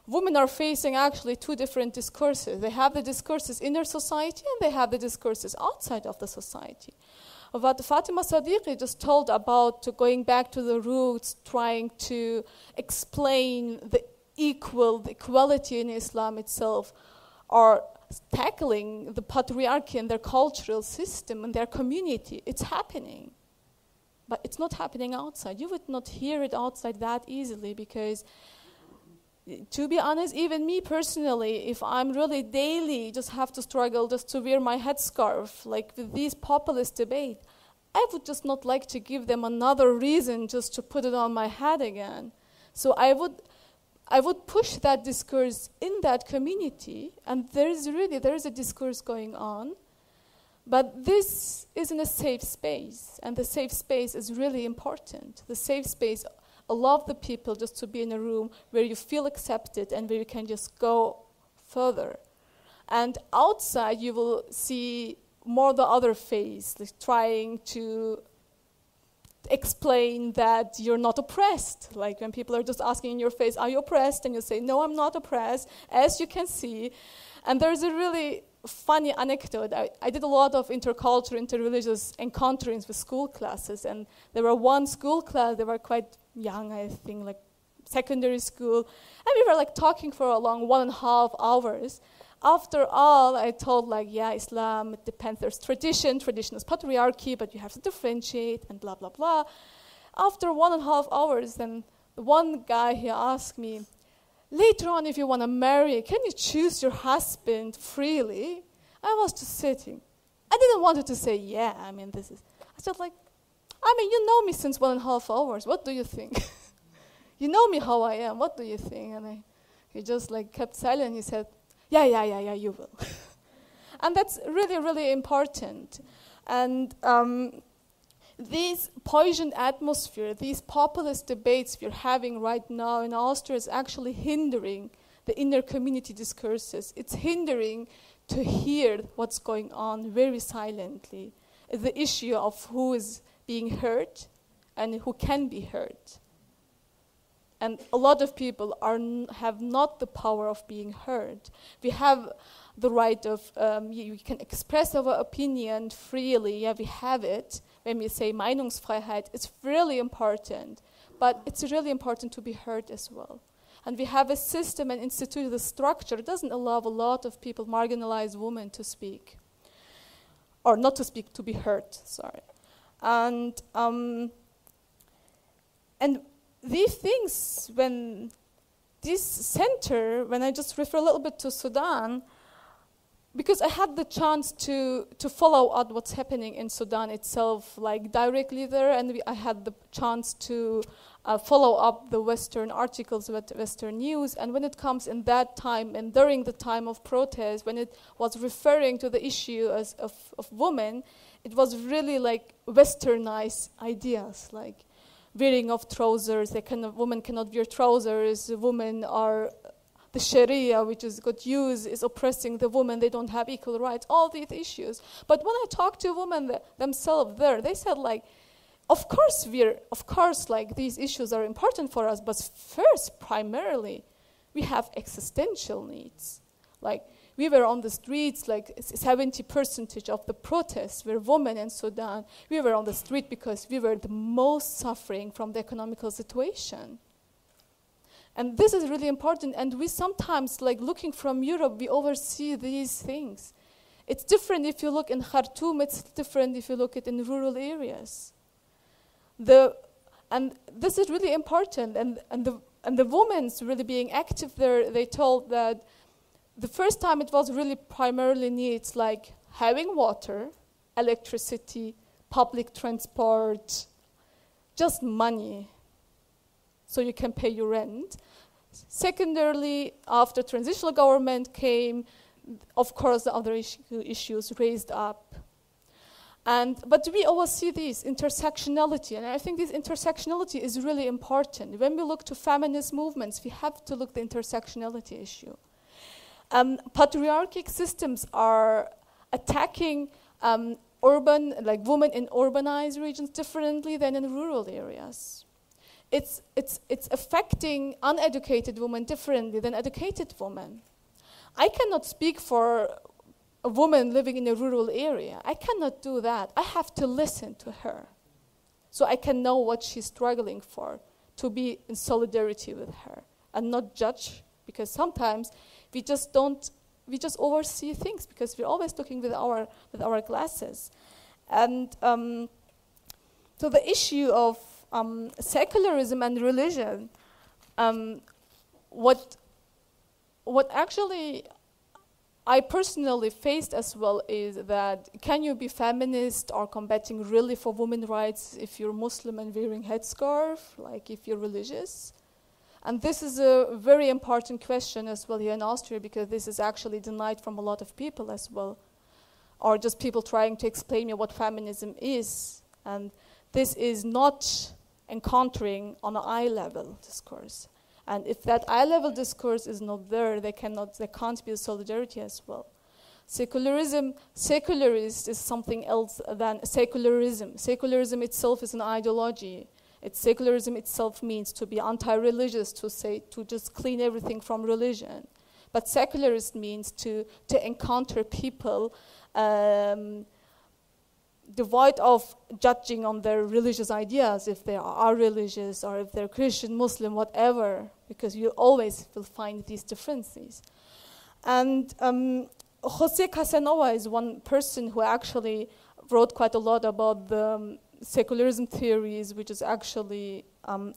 women are facing actually two different discourses. They have the discourses in their society and they have the discourses outside of the society. What Fatima Sadiqi just told about going back to the roots, trying to explain the equality in Islam itself, or tackling the patriarchy and their cultural system and their community. It's happening, but it's not happening outside. You would not hear it outside that easily, because to be honest, even me personally, if I'm really daily just have to struggle just to wear my headscarf, like with these populist debate, I would just not like to give them another reason just to put it on my head again. So I would push that discourse in that community, and there is a discourse going on, but this is in a safe space, and the safe space is really important. The safe space allows the people just to be in a room where you feel accepted and where you can just go further. And outside you will see more the other phase, like trying to explain that you're not oppressed. Like when people are just asking in your face, are you oppressed? And you say, no, I'm not oppressed, as you can see. And there's a really funny anecdote. I did a lot of intercultural, interreligious encounters with school classes, and there were one school class, they were quite young, I think, like secondary school, and we were like talking for a long 1.5 hours. After all, I told like, yeah, Islam, it depends, there's tradition is patriarchy, but you have to differentiate and blah, blah, blah. After 1.5 hours, then the one guy, he asked me, later on, if you want to marry, can you choose your husband freely? I was just sitting. I didn't want to say, yeah, I mean, this is, I said like, I mean, you know me since 1.5 hours, what do you think? You know me how I am, what do you think? And he just like kept silent, he said, yeah, you will. And that's really, really important. And this poisoned atmosphere, these populist debates we're having right now in Austria is actually hindering the inner community discourses. It's hindering to hear what's going on very silently. The issue of who is being heard and who can be heard. And a lot of people have not the power of being heard. We have the right of, you can express our opinion freely, yeah, we have it. When we say Meinungsfreiheit, it's really important, but it's really important to be heard as well. And we have a system and institute, the structure doesn't allow a lot of people, marginalized women, to speak. Or not to speak, to be heard, sorry. And these things, when this center, when I just refer a little bit to Sudan, because I had the chance to follow out what's happening in Sudan itself, like directly there, and I had the chance to follow up the Western articles with Western news, and when it comes in that time, and during the time of protest, when it was referring to the issue of women, it was really like westernized ideas, like wearing of trousers, women cannot wear trousers, women are, the Sharia, which is got used, is oppressing the women, they don't have equal rights, all these issues. But when I talked to women themselves there, they said like, of course, like these issues are important for us, but first, primarily, we have existential needs. Like, we were on the streets, like 70% of the protests were women in Sudan. We were on the street because we were the most suffering from the economical situation. And this is really important, and we sometimes, like looking from Europe, we oversee these things. It's different if you look in Khartoum, it's different if you look at in rural areas. And this is really important, and the women's really being active there, they told that the first time it was really primarily needs like having water, electricity, public transport, just money, so you can pay your rent. Secondarily, after transitional government came, of course, the other issues raised up. But we always see this intersectionality, and I think this intersectionality is really important. When we look to feminist movements, we have to look at the intersectionality issue. Patriarchic systems are attacking like women in urbanized regions differently than in rural areas. It's affecting uneducated women differently than educated women. I cannot speak for a woman living in a rural area. I cannot do that. I have to listen to her so I can know what she's struggling for, to be in solidarity with her and not judge, because sometimes we just oversee things because we're always looking with our glasses. And so the issue of secularism and religion, what actually I personally faced as well is that can you be feminist or combating really for women's rights if you're Muslim and wearing headscarf, like if you're religious? And this is a very important question as well here in Austria, because this is actually denied from a lot of people as well, or just people trying to explain me what feminism is. And this is not encountering on an eye-level discourse. And if that eye-level discourse is not there, there can't be a solidarity as well. Secularist is something else than secularism. Secularism itself is an ideology. Secularism itself means to be anti-religious, to just clean everything from religion. But secularist means to encounter people devoid of judging on their religious ideas, if they are religious or if they're Christian, Muslim, whatever, because you always will find these differences. And Jose Casanova is one person who actually wrote quite a lot about the secularism theories, which is actually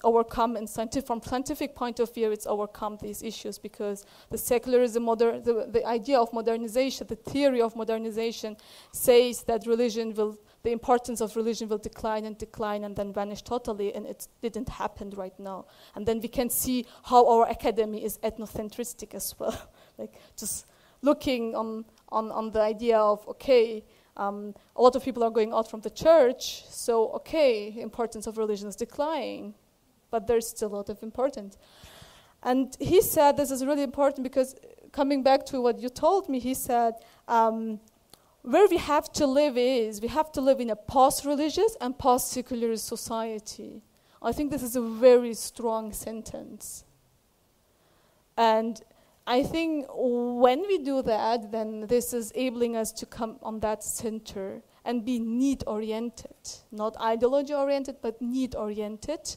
overcome in from scientific point of view, it's overcome these issues because the secularism, the idea of modernization, the theory of modernization says that the importance of religion will decline and then vanish totally, and it didn't happen right now. And then we can see how our academy is ethnocentristic as well, like just looking on the idea of, okay, a lot of people are going out from the church, so okay, importance of religion is declining, but there's still a lot of importance. And he said, this is really important because coming back to what you told me, he said, where we have to live in a post-religious and post-secular society. I think this is a very strong sentence. And I think when we do that, then this is enabling us to come on that center and be need-oriented, not ideology-oriented, but need-oriented,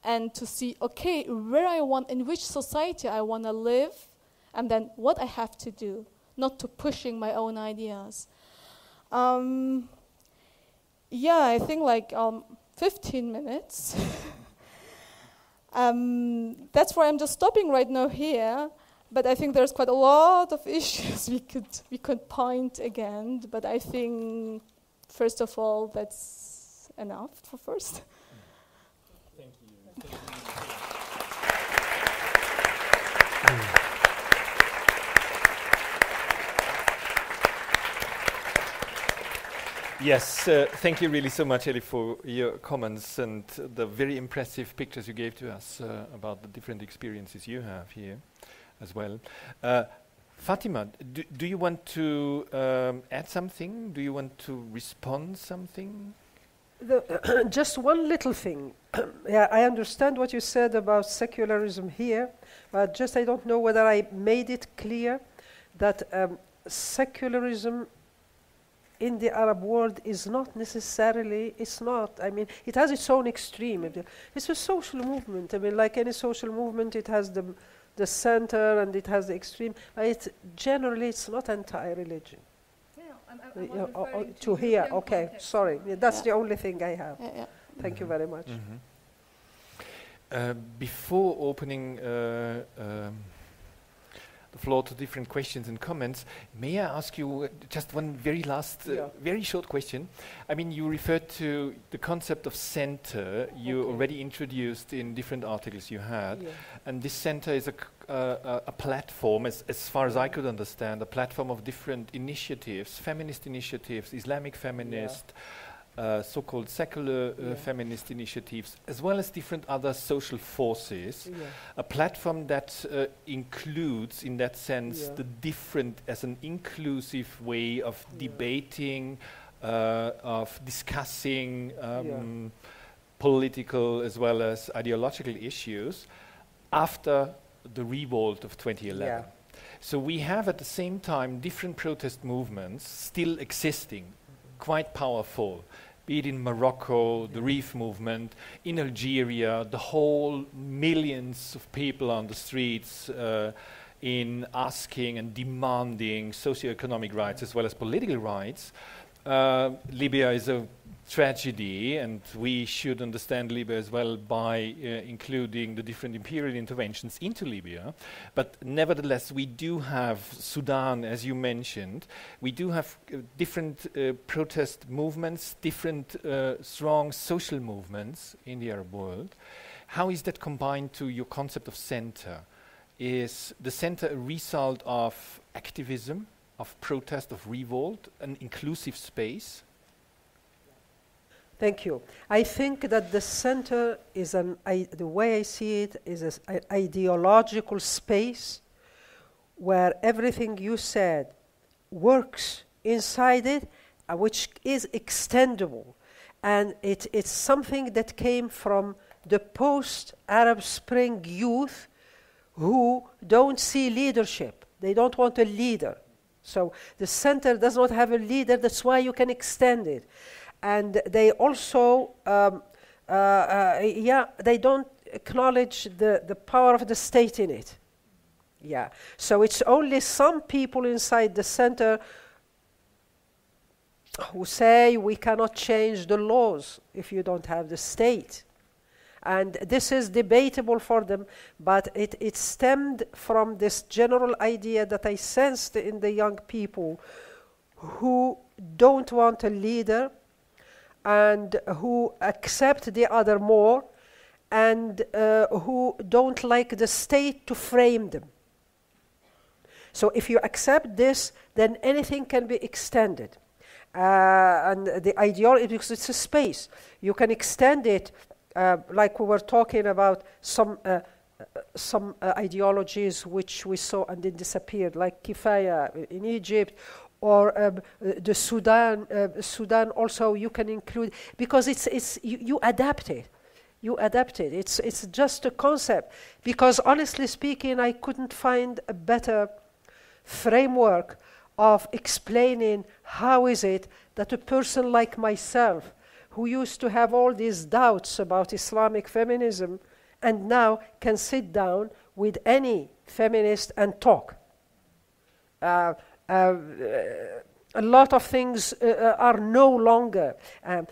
and to see, okay, in which society I want to live, and then what I have to do, not to pushing my own ideas. I think like 15 minutes. That's why I'm just stopping right now here. But I think there's quite a lot of issues we could point again. But I think, first of all, that's enough for first. Thank you. Yes, thank you really so much, Elif, for your comments and the very impressive pictures you gave to us about the different experiences you have here as well. Fatima, do you want to add something? Do you want to respond something? Just one little thing. Yeah, I understand what you said about secularism here, but just I don't know whether I made it clear that secularism in the Arab world is not necessarily, I mean, it has its own extreme. It's a social movement. I mean, like any social movement, it has the center and it has the extreme. Generally, it's not anti-religion. I'm to here, okay, context. Sorry. Yeah, that's the only thing I have. Thank you very much. Before opening the floor to different questions and comments, may I ask you just one very last, very short question? I mean, you referred to the concept of center you already introduced in different articles you had, and this center is a platform, as far as I could understand, a platform of different initiatives, feminist initiatives, Islamic feminist, so-called secular feminist initiatives, as well as different other social forces, a platform that includes, in that sense, the different as an inclusive way of debating, of discussing political as well as ideological issues after the revolt of 2011. So we have at the same time different protest movements still existing, quite powerful, be it in Morocco, the Reef movement, in Algeria, the whole millions of people on the streets in asking and demanding socioeconomic rights as well as political rights. Libya is a tragedy, and we should understand Libya as well by including the different imperial interventions into Libya. But nevertheless, we do have Sudan, as you mentioned. We do have different protest movements, different strong social movements in the Arab world. How is that combined to your concept of center? Is the center a result of activism, of protest, of revolt, an inclusive space? Thank you. I think that the center is the way I see it is an ideological space where everything you said works inside it, which is extendable. And it's something that came from the post-Arab Spring youth who don't see leadership. They don't want a leader. So the center does not have a leader, that's why you can extend it. And they also, they don't acknowledge the power of the state in it. Yeah, so it's only some people inside the center who say we cannot change the laws if you don't have the state. And this is debatable for them, but it stemmed from this general idea that I sensed in the young people who don't want a leader and who accept the other more and who don't like the state to frame them. So if you accept this, then anything can be extended. And the ideology, because it's a space, you can extend it, like we were talking about some ideologies which we saw and then disappeared, like Kifaya in Egypt, or the Sudan. Sudan also you can include, because you adapt it. You adapt it. It's just a concept. Because honestly speaking, I couldn't find a better framework of explaining how is it that a person like myself, who used to have all these doubts about Islamic feminism, and now can sit down with any feminist and talk. A lot of things are no longer a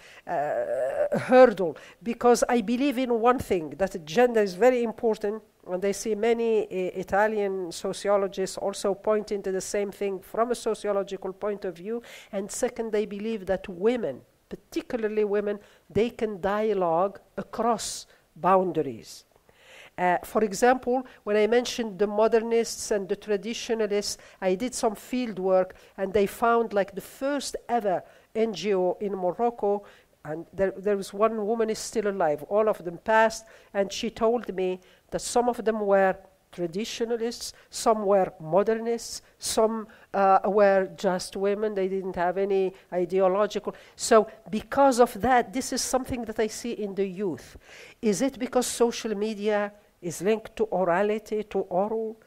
hurdle, because I believe in one thing, that gender is very important, and I see many Italian sociologists also pointing to the same thing from a sociological point of view. And second, I believe that women, particularly women, they can dialogue across boundaries. For example, when I mentioned the modernists and the traditionalists, I did some field work, and they found like the first ever NGO in Morocco, and there was one woman is still alive. All of them passed, and she told me that some of them were traditionalists, some were modernists, some were just women. They didn't have any ideological. So because of that, this is something that I see in the youth. Is it because social media is linked to orality, to oral,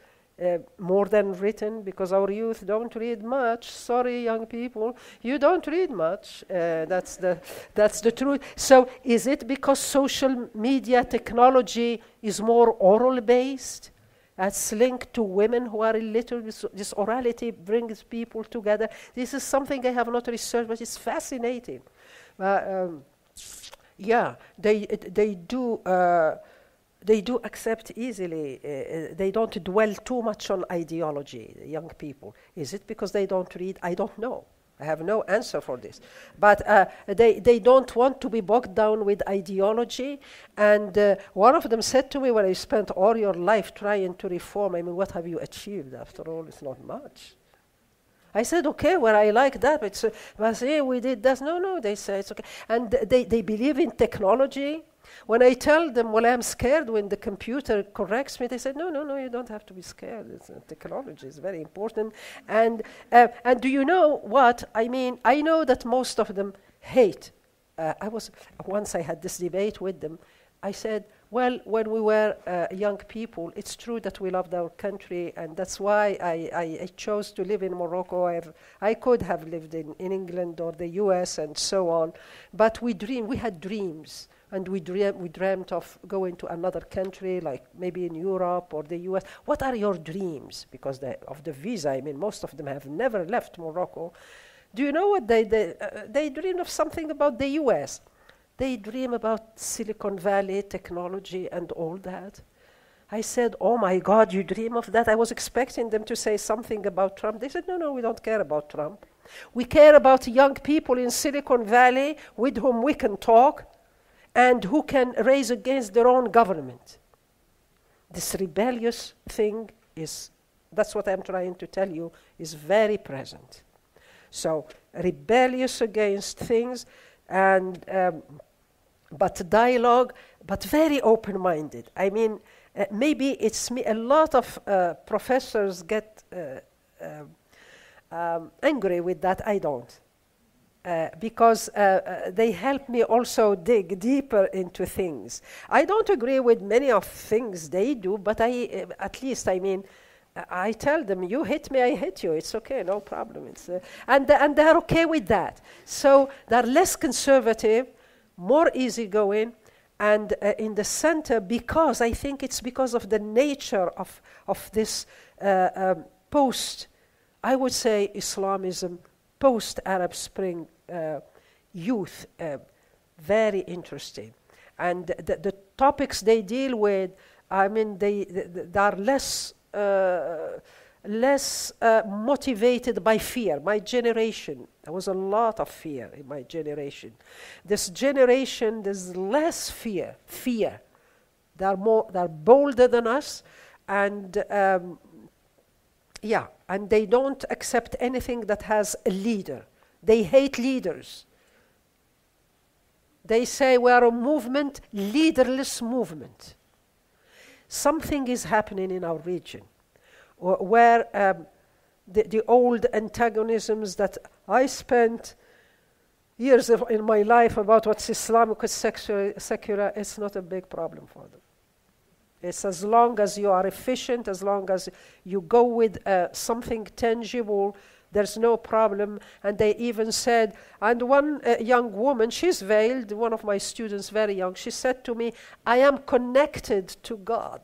more than written? Because our youth don't read much. Sorry, young people, you don't read much. That's the truth. So is it because social media technology is more oral based? That's linked to women who are illiterate. This orality brings people together. This is something I have not researched, but it's fascinating. Yeah, they do accept easily. They don't dwell too much on ideology, the young people. Is it because they don't read? I don't know. I have no answer for this. But they don't want to be bogged down with ideology. And one of them said to me, well, you spent all your life trying to reform. I mean, what have you achieved? After all, it's not much. I said, okay, well, I like that. But say, we did that. No, they say it's okay. And they believe in technology. When I tell them, well, I'm scared when the computer corrects me, they say, no, you don't have to be scared. Technology is very important. And do you know what? I mean, I know that most of them hate. Once I had this debate with them, I said, well, when we were young people, it's true that we loved our country, and that's why I chose to live in Morocco. I could have lived in England or the US and so on, but we had dreams. And we dreamt of going to another country, like maybe in Europe or the US. What are your dreams? Because of the visa, I mean, most of them have never left Morocco. Do you know what they dream of? Something about the US. They dream about Silicon Valley technology and all that. I said, oh my God, you dream of that? I was expecting them to say something about Trump. They said, no, we don't care about Trump. We care about young people in Silicon Valley with whom we can talk, and who can raise against their own government. This rebellious thing that's what I'm trying to tell you, is very present. So, rebellious against things, and but dialogue, but very open-minded. I mean, maybe it's me. A lot of professors get angry with that. I don't. Because they help me also dig deeper into things. I don't agree with many of things they do, but at least, I mean, I tell them, you hit me, I hit you. It's okay, no problem. And they're okay with that. So they're less conservative, more easygoing, and in the center, because I think it's because of the nature of this post, I would say, Islamism, post-Arab Spring youth, very interesting. And the topics they deal with, I mean, they are less motivated by fear. My generation, there was a lot of fear in my generation. This generation, there's less fear. They're bolder than us, and and they don't accept anything that has a leader. They hate leaders. They say we are a movement, leaderless movement. Something is happening in our region where the old antagonisms that I spent years in my life about what's Islamic, what's secular, it's not a big problem for them. It's as long as you are efficient, as long as you go with something tangible, there's no problem. And they even said, and one young woman, she's veiled, one of my students, very young, she said to me, I am connected to God.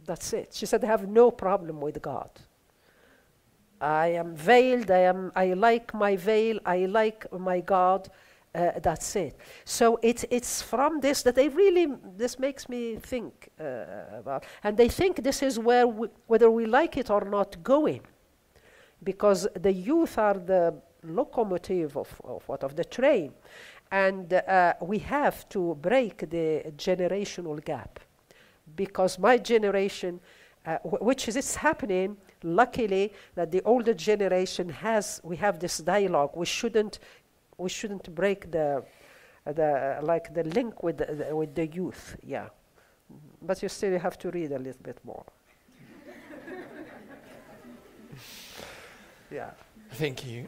That's it. She said, I have no problem with God. I am veiled, I like my veil, I like my God. That's it. So it's from this that this makes me think about. And they think this is where, whether we like it or not, going. Because the youth are the locomotive of the train. And we have to break the generational gap. Because my generation, it's happening, luckily, that the older generation we have this dialogue. We shouldn't break the link with the youth, yeah. But you still have to read a little bit more. Yeah. Thank you.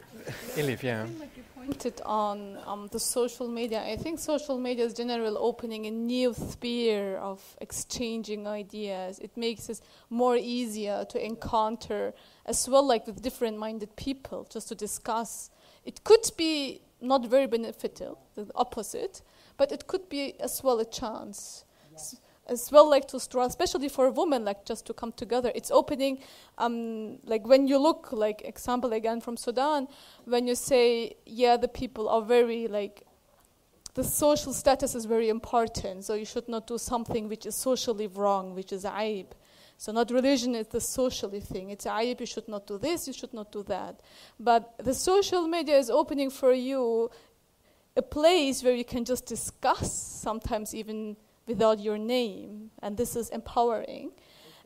Elif, yeah. Like you pointed on the social media. I think social media is generally opening a new sphere of exchanging ideas. It makes it more easier to encounter as well, like with different-minded people, just to discuss. It could be not very beneficial, the opposite, but it could be as well a chance. Yeah. As well, like to struggle, especially for women, like just to come together. It's opening, like when you look, like example again from Sudan, when you say, yeah, the people are very, like, the social status is very important, so you should not do something which is socially wrong, which is aib. So not religion is the socially thing. It's aib, you should not do this, you should not do that. But the social media is opening for you a place where you can just discuss, sometimes even without your name, and this is empowering.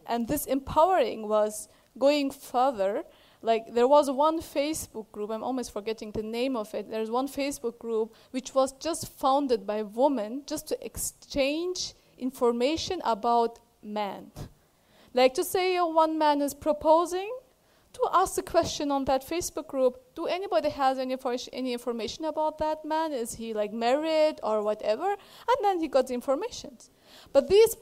And this empowering was going further. Like there was one Facebook group, I'm almost forgetting the name of it, there's one Facebook group which was just founded by women just to exchange information about men. Like to say one man is proposing, to ask a question on that Facebook group, do anybody has any information about that man? Is he like married or whatever? And then he got the information. But this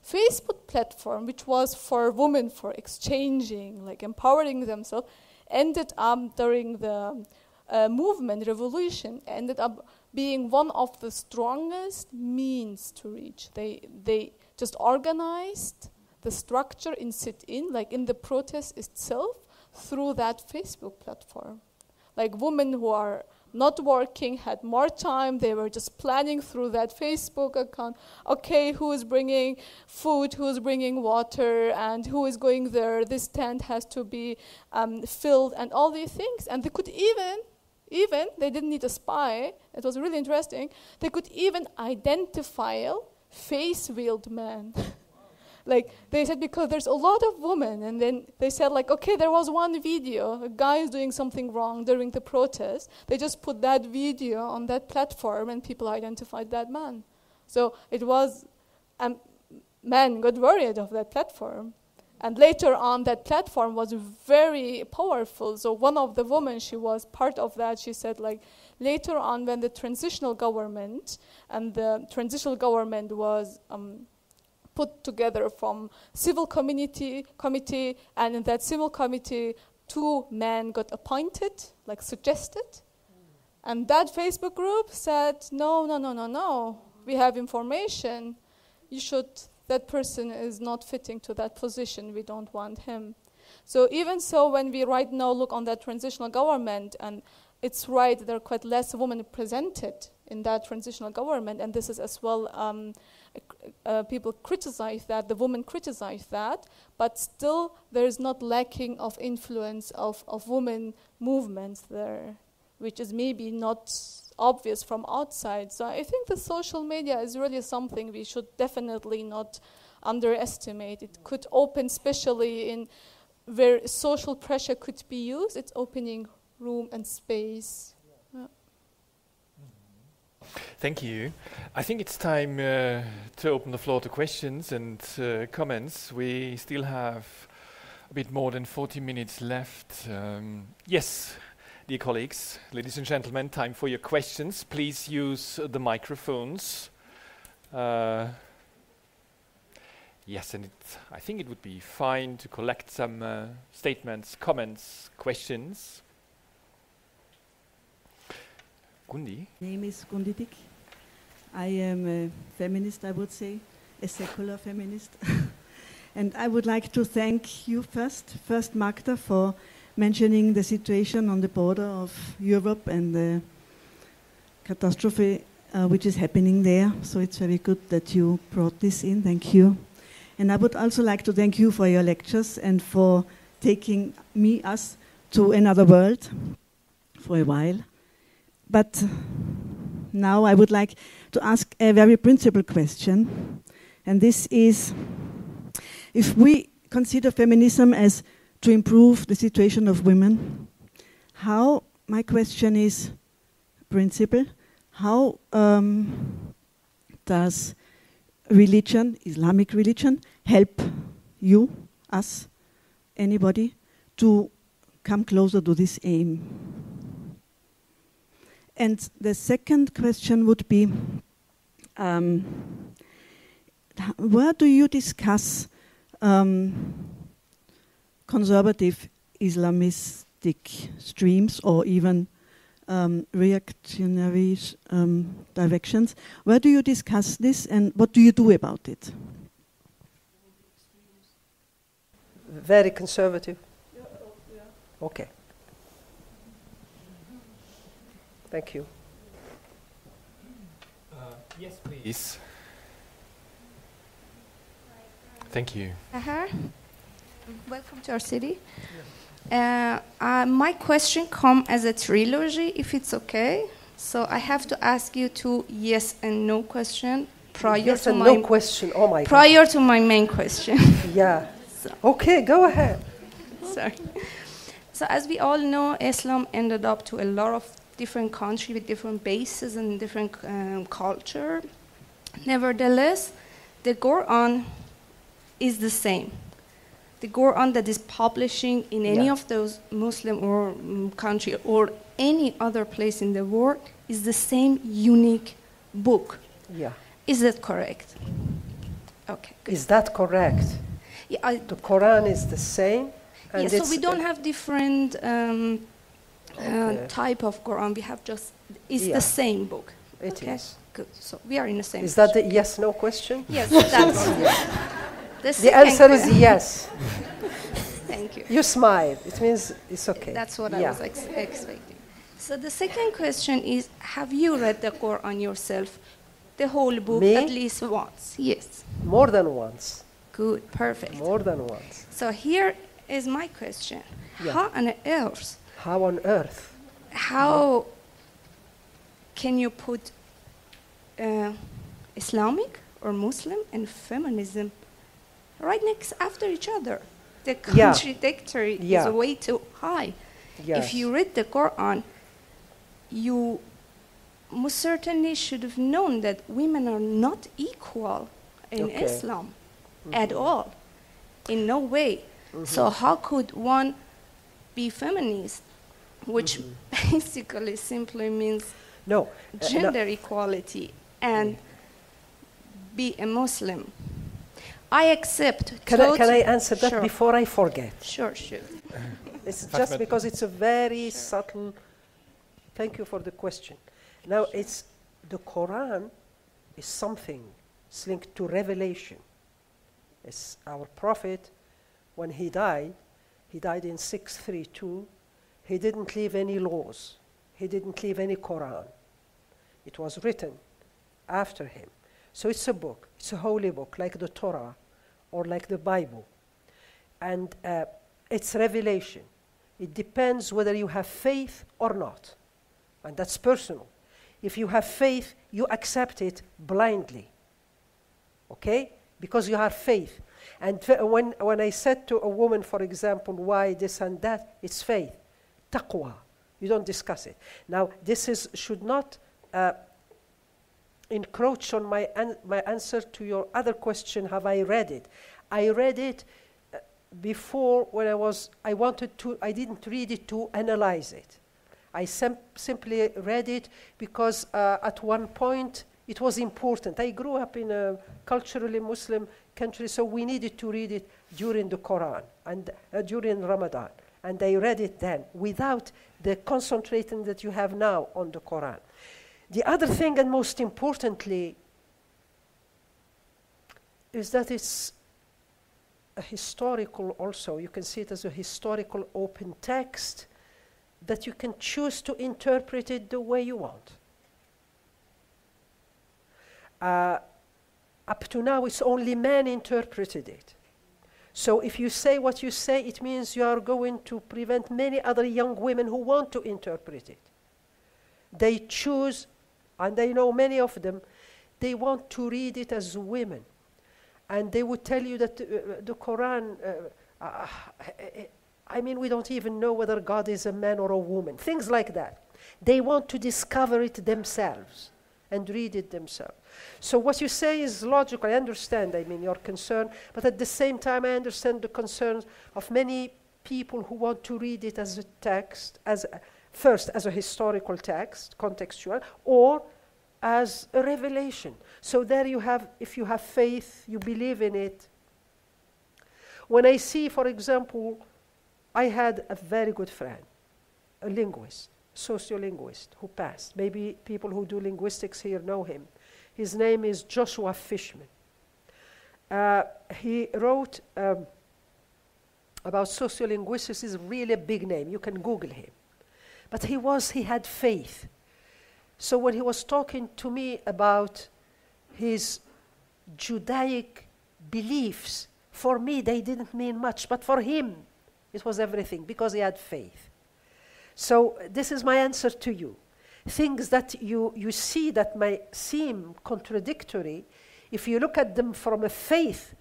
Facebook platform, which was for women for exchanging, like empowering themselves, ended up during the movement, revolution, ended up being one of the strongest means to reach. They just organized the structure in sit-in, like in the protest itself, through that Facebook platform. Like women who are not working had more time, they were just planning through that Facebook account, okay, who is bringing food, who is bringing water, and who is going there, this tent has to be filled, and all these things. And they could even, they didn't need a spy, it was really interesting, they could even identify face-veiled men. Like they said, because there's a lot of women, and then they said like, okay, there was one video, a guy is doing something wrong during the protest. They just put that video on that platform and people identified that man. So it was, men got worried of that platform. And later on, that platform was very powerful. So one of the women, she was part of that, she said like, later on when the transitional government, and the transitional government was put together from civil committee, and in that civil committee, 2 men got appointed, like suggested. And that Facebook group said, no, we have information. That person is not fitting to that position. We don't want him. So even so, when we right now look on that transitional government, and it's right, there are quite less women represented in that transitional government, and this is as well, people criticize that, the women criticize that, but still there is not lacking of influence of women movements there, which is maybe not obvious from outside. So I think the social media is really something we should definitely not underestimate. It could open, especially in where social pressure could be used, it's opening room and space. Yeah. Thank you. I think it's time to open the floor to questions and comments. We still have a bit more than 40 minutes left. Yes, dear colleagues, ladies and gentlemen, time for your questions. Please use the microphones. Yes, and I think it would be fine to collect some statements, comments, questions. Gundi? My name is Gundi. I am a feminist, I would say, a secular feminist. And I would like to thank you first Magda, for mentioning the situation on the border of Europe and the catastrophe which is happening there. So it's very good that you brought this in. Thank you. And I would also like to thank you for your lectures and for taking us to another world for a while. But now I would like to ask a very principal question. And this is, if we consider feminism as to improve the situation of women, my question is principle, how does religion, Islamic religion, help you, us, anybody, to come closer to this aim? And the second question would be, where do you discuss conservative Islamistic streams or even reactionary directions? Where do you discuss this and what do you do about it? Very conservative? Yeah. Okay. Thank you. Yes, please. Thank you. Welcome to our city. My question comes as a trilogy, if it's okay. So I have to ask you 2 yes and no question prior to my no question. Oh my God. Prior to my main question. Yeah. So. Okay, go ahead. Sorry. So as we all know, Islam ended up to a lot of different countries with different bases and different culture. Nevertheless, the Quran is the same. The Quran that is publishing in any of those Muslim or country or any other place in the world is the same unique book. Yeah. Is that correct? Okay. Good. Is that correct? Yeah, the Quran is the same. And so we don't have different type of Quran. We have just the same book. It is. Good. So we are in the same. Is that the yes/no question? Yes, that's the answer is yes. Thank you. You smile. It means it's okay. That's what I was expecting. So the second question is, have you read the Quran yourself, the whole book, Me? at least once? Yes. More than once. Good, perfect. More than once. So here is my question. How on earth? How on earth? How can you put Islamic or Muslim and feminism right next after each other? The contradictory is way too high. Yes. If you read the Quran, you most certainly should have known that women are not equal in Islam at all, in no way. So how could one be feminist, which basically simply means gender equality, and be a Muslim? I accept. Can I answer that before I forget? Sure. It's just because it's a very subtle. Thank you for the question. Now, it's the Quran is something. It's linked to revelation. It's our prophet, when he died in 632. He didn't leave any laws. He didn't leave any Quran. It was written after him. So it's a book. It's a holy book, like the Torah or like the Bible. And it's revelation. It depends whether you have faith or not. And that's personal. If you have faith, you accept it blindly. Okay? Because you have faith. And when I said to a woman, for example, why this and that, it's faith. Taqwa. You don't discuss it. Now, this should not encroach on my answer to your other question, have I read it? I read it before when I didn't read it to analyze it. I simply read it because at one point it was important. I grew up in a culturally Muslim country, so we needed to read it during the Quran and during Ramadan. And I read it then without the concentrating that you have now on the Quran. The other thing, and most importantly, is that it's a historical also. You can see it as a historical open text that you can choose to interpret it the way you want. Up to now, it's only men interpreted it. So if you say what you say, it means you are going to prevent many other young women who want to interpret it. They choose, and I know many of them, they want to read it as women. And they would tell you that the Quran, we don't even know whether God is a man or a woman. Things like that. They want to discover it themselves and read it themselves. So what you say is logical. I understand, your concern. But at the same time, I understand the concerns of many people who want to read it as a text, first as a historical text, contextual, or as a revelation. So there you have, if you have faith, you believe in it. When I see, for example, I had a very good friend, a linguist, sociolinguist, who passed. Maybe people who do linguistics here know him. His name is Joshua Fishman. He wrote about sociolinguistics. Is really a big name. You can Google him. But he had faith. So when he was talking to me about his Judaic beliefs, for me they didn't mean much, but for him it was everything because he had faith. So this is my answer to you. Things that you see that might seem contradictory, if you look at them from a faith,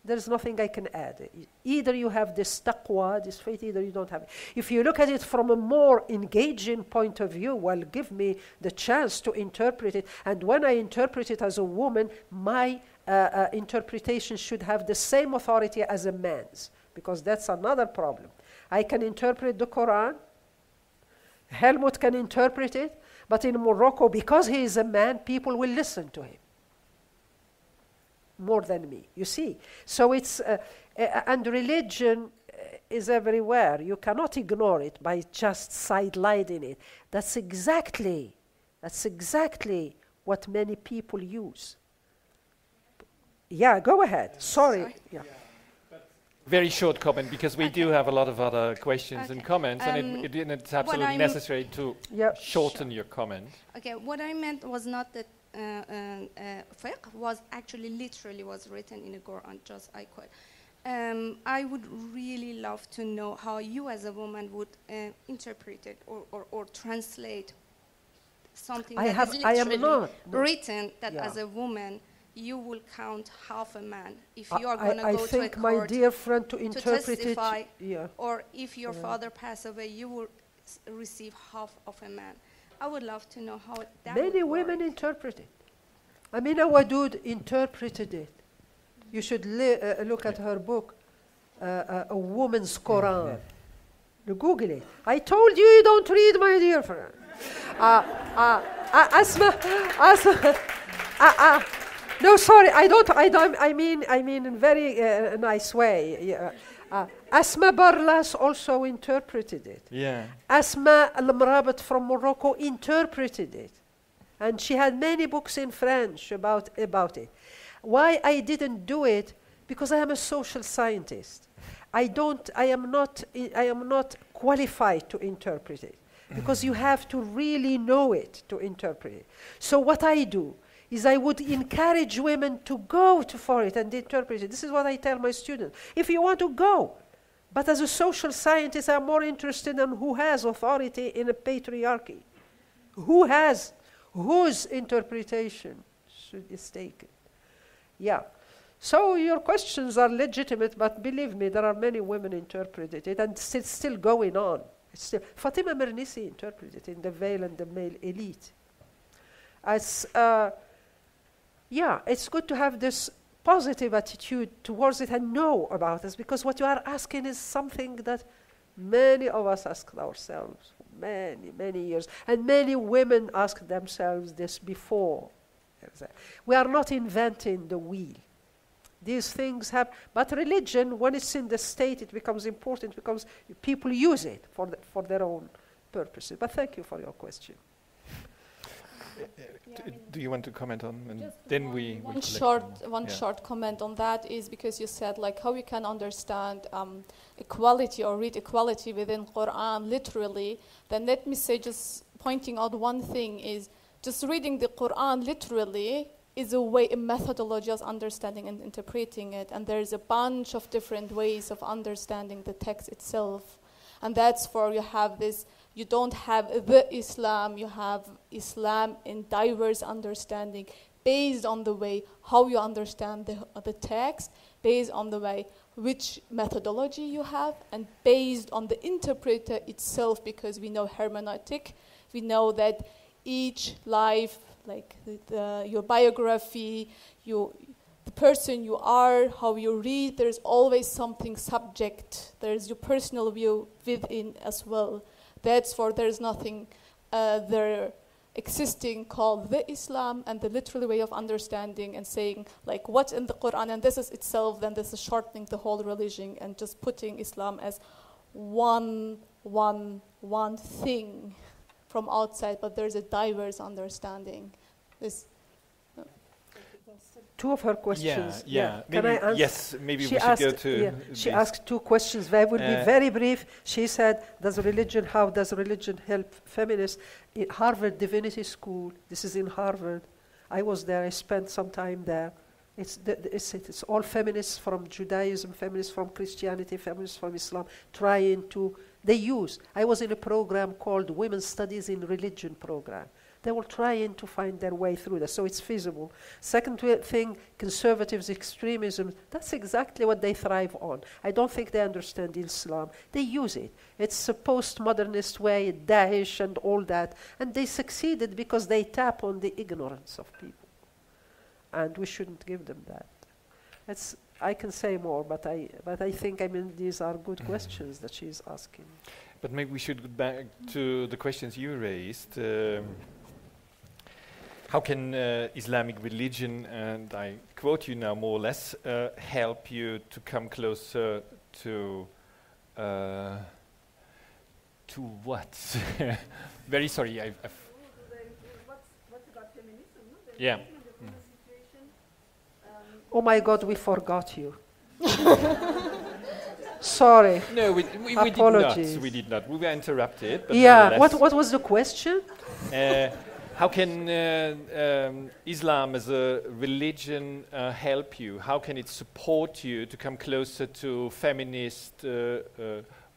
there's nothing I can add. Either you have this taqwa, this faith, either you don't have it. If you look at it from a more engaging point of view, well, give me the chance to interpret it. And when I interpret it as a woman, my interpretation should have the same authority as a man's, because that's another problem. I can interpret the Quran. Helmut can interpret it. But in Morocco, because he is a man, people will listen to him more than me, you see. So it's, and religion is everywhere. You cannot ignore it by just sidelining it. That's exactly what many people use. Yeah, go ahead. Sorry. Yeah. Very short comment, because we do have a lot of other questions and comments, and it's absolutely necessary to shorten your comment. Okay, what I meant was not that fiqh was actually literally was written in the Quran, just I quote. I would really love to know how you as a woman would interpret it or translate something that is literally written that as a woman you will count half a man if you are going to go to a court my dear friend, to testify, it, or if your father passed away, you will receive half of a man. I would love to know how that many women interpret it. Amina Wadud interpreted it. You should look at her book, A Woman's Quran. You Google it. I told you don't read, my dear friend. No, sorry, I don't. I mean in very nice way. Yeah. Asma Barlas also interpreted it. Yeah. Asma Al-Mrabat from Morocco interpreted it. And she had many books in French about it. Why I didn't do it? Because I am a social scientist. I am not qualified to interpret it. Because you have to really know it to interpret it. So what I do is I would encourage women to go for it and interpret it. This is what I tell my students. If you want to go, but as a social scientist, I'm more interested in who has authority in a patriarchy. Whose interpretation is taken. Yeah. So your questions are legitimate, but believe me, there are many women interpreted it, and it's still going on. Fatima Mernissi interpreted it in The Veil and the Male Elite. It's good to have this positive attitude towards it and know about this, because what you are asking is something that many of us ask ourselves for many, many years, and many women ask themselves this before. We are not inventing the wheel. These things have, but religion, when it's in the state, it becomes important because people use it for their own purposes. But thank you for your question. Do you want to comment on? And then one short comment on that is because you said like how you can understand equality or read equality within Quran literally. Then let me say, just pointing out one thing is just reading the Quran literally is a methodology of understanding and interpreting it, and there's a bunch of different ways of understanding the text itself, and that's for you have this. You don't have the Islam, you have Islam in diverse understanding based on the way how you understand the text, based on the way which methodology you have, and based on the interpreter itself, because we know hermeneutic, we know that each life, like your biography, the person you are, how you read, there's always something subject, there's your personal view within as well. That's for there's nothing there existing called the Islam and the literal way of understanding and saying like what's in the Quran and this is itself, then this is shortening the whole religion and just putting Islam as one thing from outside, but there's a diverse understanding. Two of her questions. Yeah. Can I answer? Yes, maybe we should go to... She asked two questions. They would be very brief. She said, how does religion help feminists? In Harvard Divinity School, this is in Harvard. I was there, I spent some time there. It's all feminists from Judaism, feminists from Christianity, feminists from Islam, I was in a program called Women's Studies in Religion program. They were trying to find their way through this, so it's feasible. Second thing, conservatives, extremism, that's exactly what they thrive on. I don't think they understand Islam. They use it. It's a postmodernist way, Daesh and all that, and they succeeded because they tap on the ignorance of people. And we shouldn't give them that. I can say more, but I think, these are good questions that she's asking. But maybe we should go back to the questions you raised. How can Islamic religion, and I quote you now more or less, help you to come closer to what? Very sorry, I've what about feminism? No? Yeah. Oh my God, we forgot you. Sorry. No, we Apologies. We did not. We were interrupted. But yeah. What was the question? How can Islam as a religion help you? How can it support you to come closer to feminist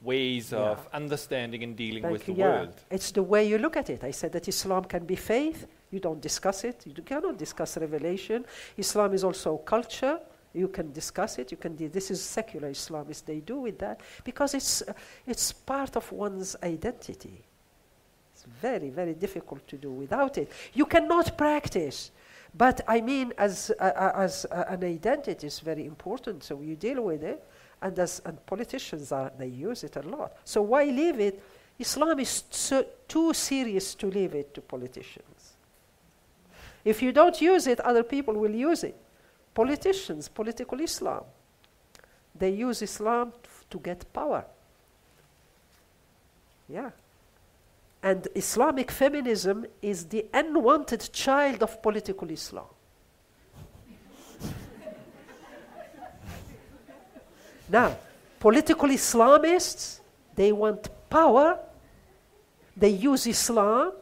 ways of understanding and dealing with the world? It's the way you look at it. I said that Islam can be faith. You don't discuss it. You cannot discuss revelation. Islam is also culture. You can discuss it. This is secular Islamists. They do with that because it's part of one's identity. It's very, very difficult to do without it. You cannot practice, but as an identity is very important. So you deal with it, and politicians they use it a lot. So why leave it? Islam is too serious to leave it to politicians. If you don't use it, other people will use it. Politicians, political Islam, they use Islam to get power. Yeah. And Islamic feminism is the unwanted child of political Islam. Now, political Islamists, they want power. They use Islam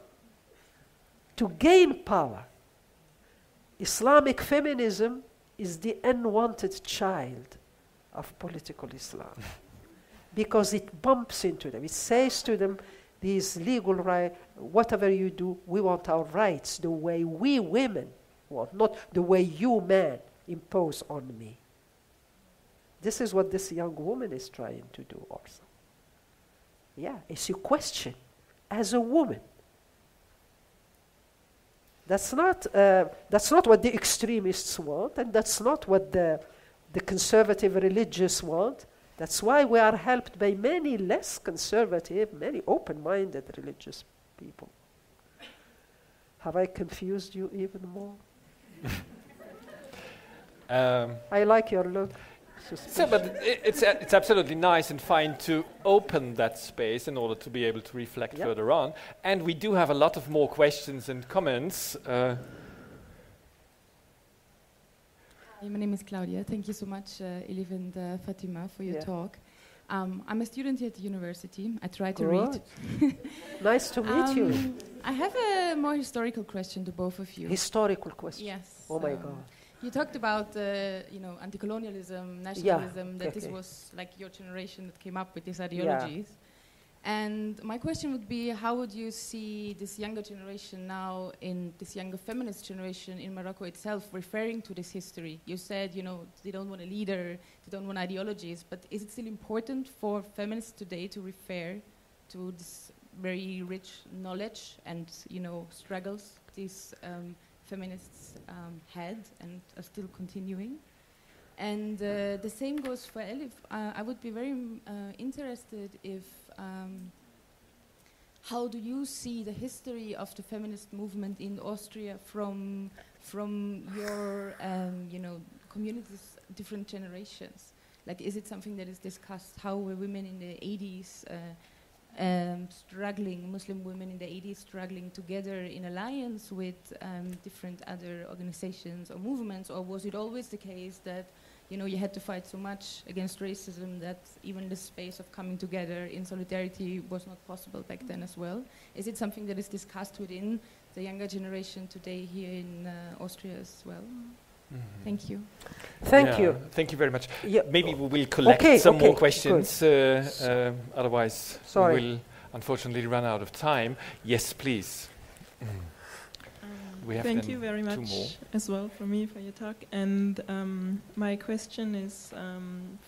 to gain power. Islamic feminism is the unwanted child of political Islam because it bumps into them. It says to them, these legal rights, whatever you do, we want our rights the way we women want, not the way you men impose on me. This is what this young woman is trying to do also. Yeah, it's a question as a woman. That's not what the extremists want, and that's not what the conservative religious want. That's why we are helped by many less conservative, many open-minded religious people. Have I confused you even more? I like your look. So, but it's absolutely nice and fine to open that space in order to be able to reflect further on. And we do have a lot of more questions and comments. Hi, my name is Claudia. Thank you so much, Elif and Fatima, for your talk. I'm a student here at the university. I try to read. Nice to meet you. I have a more historical question to both of you. Historical question? Yes. Oh my God. You talked about, anti-colonialism, nationalism, that this was like your generation that came up with these ideologies. And my question would be, how would you see this younger generation now, in this younger feminist generation in Morocco itself, referring to this history? You said, they don't want a leader, they don't want ideologies, but is it still important for feminists today to refer to this very rich knowledge and, struggles these feminists had and are still continuing? And the same goes for Elif. I would be very interested if how do you see the history of the feminist movement in Austria from your communities, different generations? Like, is it something that is discussed? How were women in the 80s struggling, Muslim women in the 80s struggling together in alliance with different other organizations or movements? Or was it always the case that you had to fight so much against racism that even the space of coming together in solidarity was not possible back then as well? Is it something that is discussed within the younger generation today here in Austria as well? Mm-hmm. Thank you. Thank you. Thank you very much. Yeah. Maybe we will collect some more questions. Otherwise, we will unfortunately run out of time. Yes, please. Thank you very much as well for me for your talk. And my question is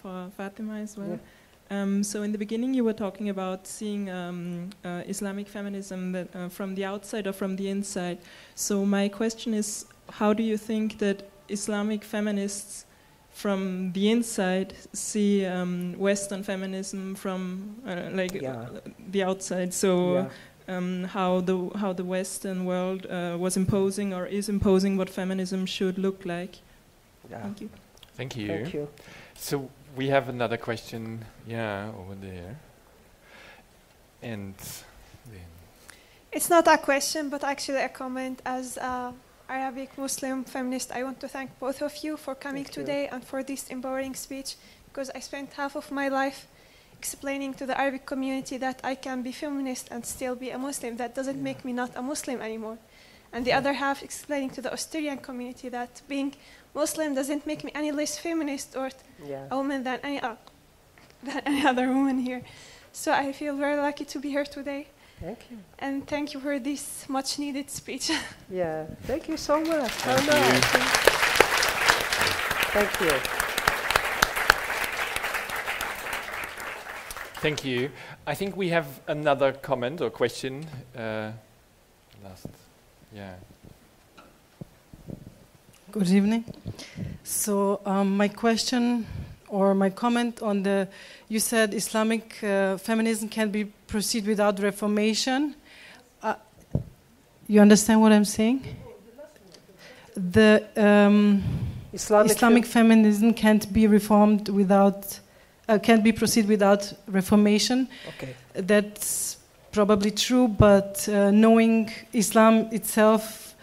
for Fatima as well. Yeah. So in the beginning you were talking about seeing Islamic feminism that, from the outside or from the inside. So my question is, how do you think that Islamic feminists from the inside see Western feminism from the outside? So how the Western world was imposing or is imposing what feminism should look like. Yeah. Thank you. Thank you. Thank you. So we have another question, over there. And then. It's not a question, but actually a comment. As Arabic Muslim feminist, I want to thank both of you for coming today and for this empowering speech, because I spent half of my life explaining to the Arabic community that I can be feminist and still be a Muslim. That doesn't make me not a Muslim anymore. And the other half explaining to the Austrian community that being Muslim doesn't make me any less feminist or a woman than any other woman here. So I feel very lucky to be here today. Thank you. And thank you for this much needed speech. Yeah, thank you so much. Thank you. Thank you. Thank you. I think we have another comment or question. Good evening. So my question or my comment on you said Islamic feminism can be proceed without reformation. You understand what I'm saying? the Islamic feminism can't be reformed without, can't be proceed without reformation. Okay. That's probably true, but knowing Islam itself,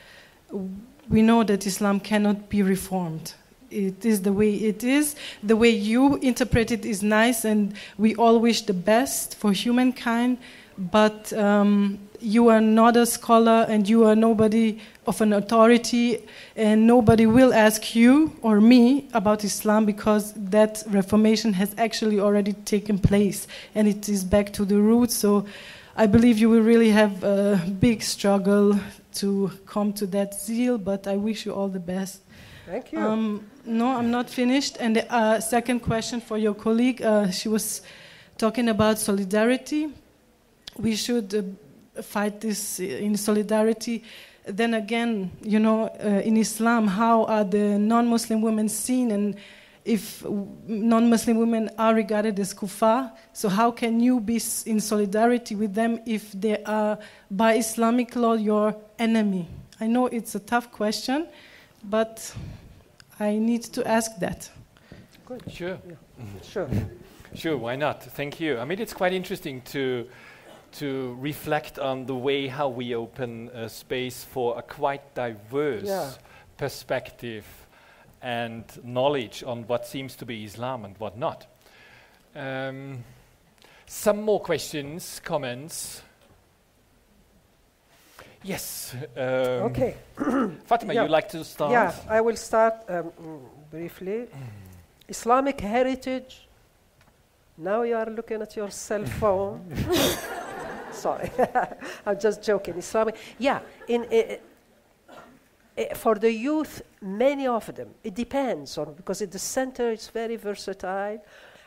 we know that Islam cannot be reformed. It is the way it is. The way you interpret it is nice, and we all wish the best for humankind, but you are not a scholar, and you are nobody of an authority, and nobody will ask you or me about Islam, because that reformation has actually already taken place, and it is back to the roots. So I believe you will really have a big struggle to come to that zeal, but I wish you all the best. Thank you. No, I'm not finished. And the second question for your colleague, she was talking about solidarity. We should fight this in solidarity. Then again, you know, in Islam, how are the non-Muslim women seen? And if non-Muslim women are regarded as kuffar, so how can you be in solidarity with them if they are, by Islamic law, your enemy? I know it's a tough question, but I need to ask that. Good. Sure. Yeah. Sure. Sure, why not? Thank you. I mean, it's quite interesting to reflect on the way how we open a space for a quite diverse perspective and knowledge on what seems to be Islam and what not. Some more questions, comments? Yes. Okay. Fatima, you'd like to start? Yeah, I will start briefly. Islamic heritage. Now you are looking at your cell phone. Sorry, I'm just joking. Islamic. Yeah, for the youth, many of them, it depends on, because at the center it's very versatile,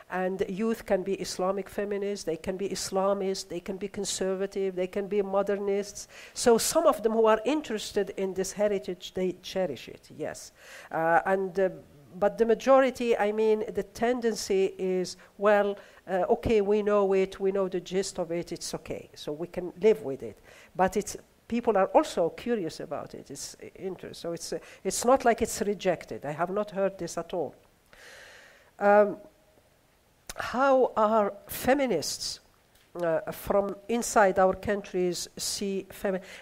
and youth can be Islamic feminists, they can be Islamists, they can be conservative, they can be modernists. So some of them who are interested in this heritage, they cherish it, yes. But the majority, I mean, the tendency is, well, okay, we know it, we know the gist of it, it's okay, so we can live with it. But people are also curious about it, it's interest. So it's not like it's rejected. I have not heard this at all. How are feminists from inside our countries see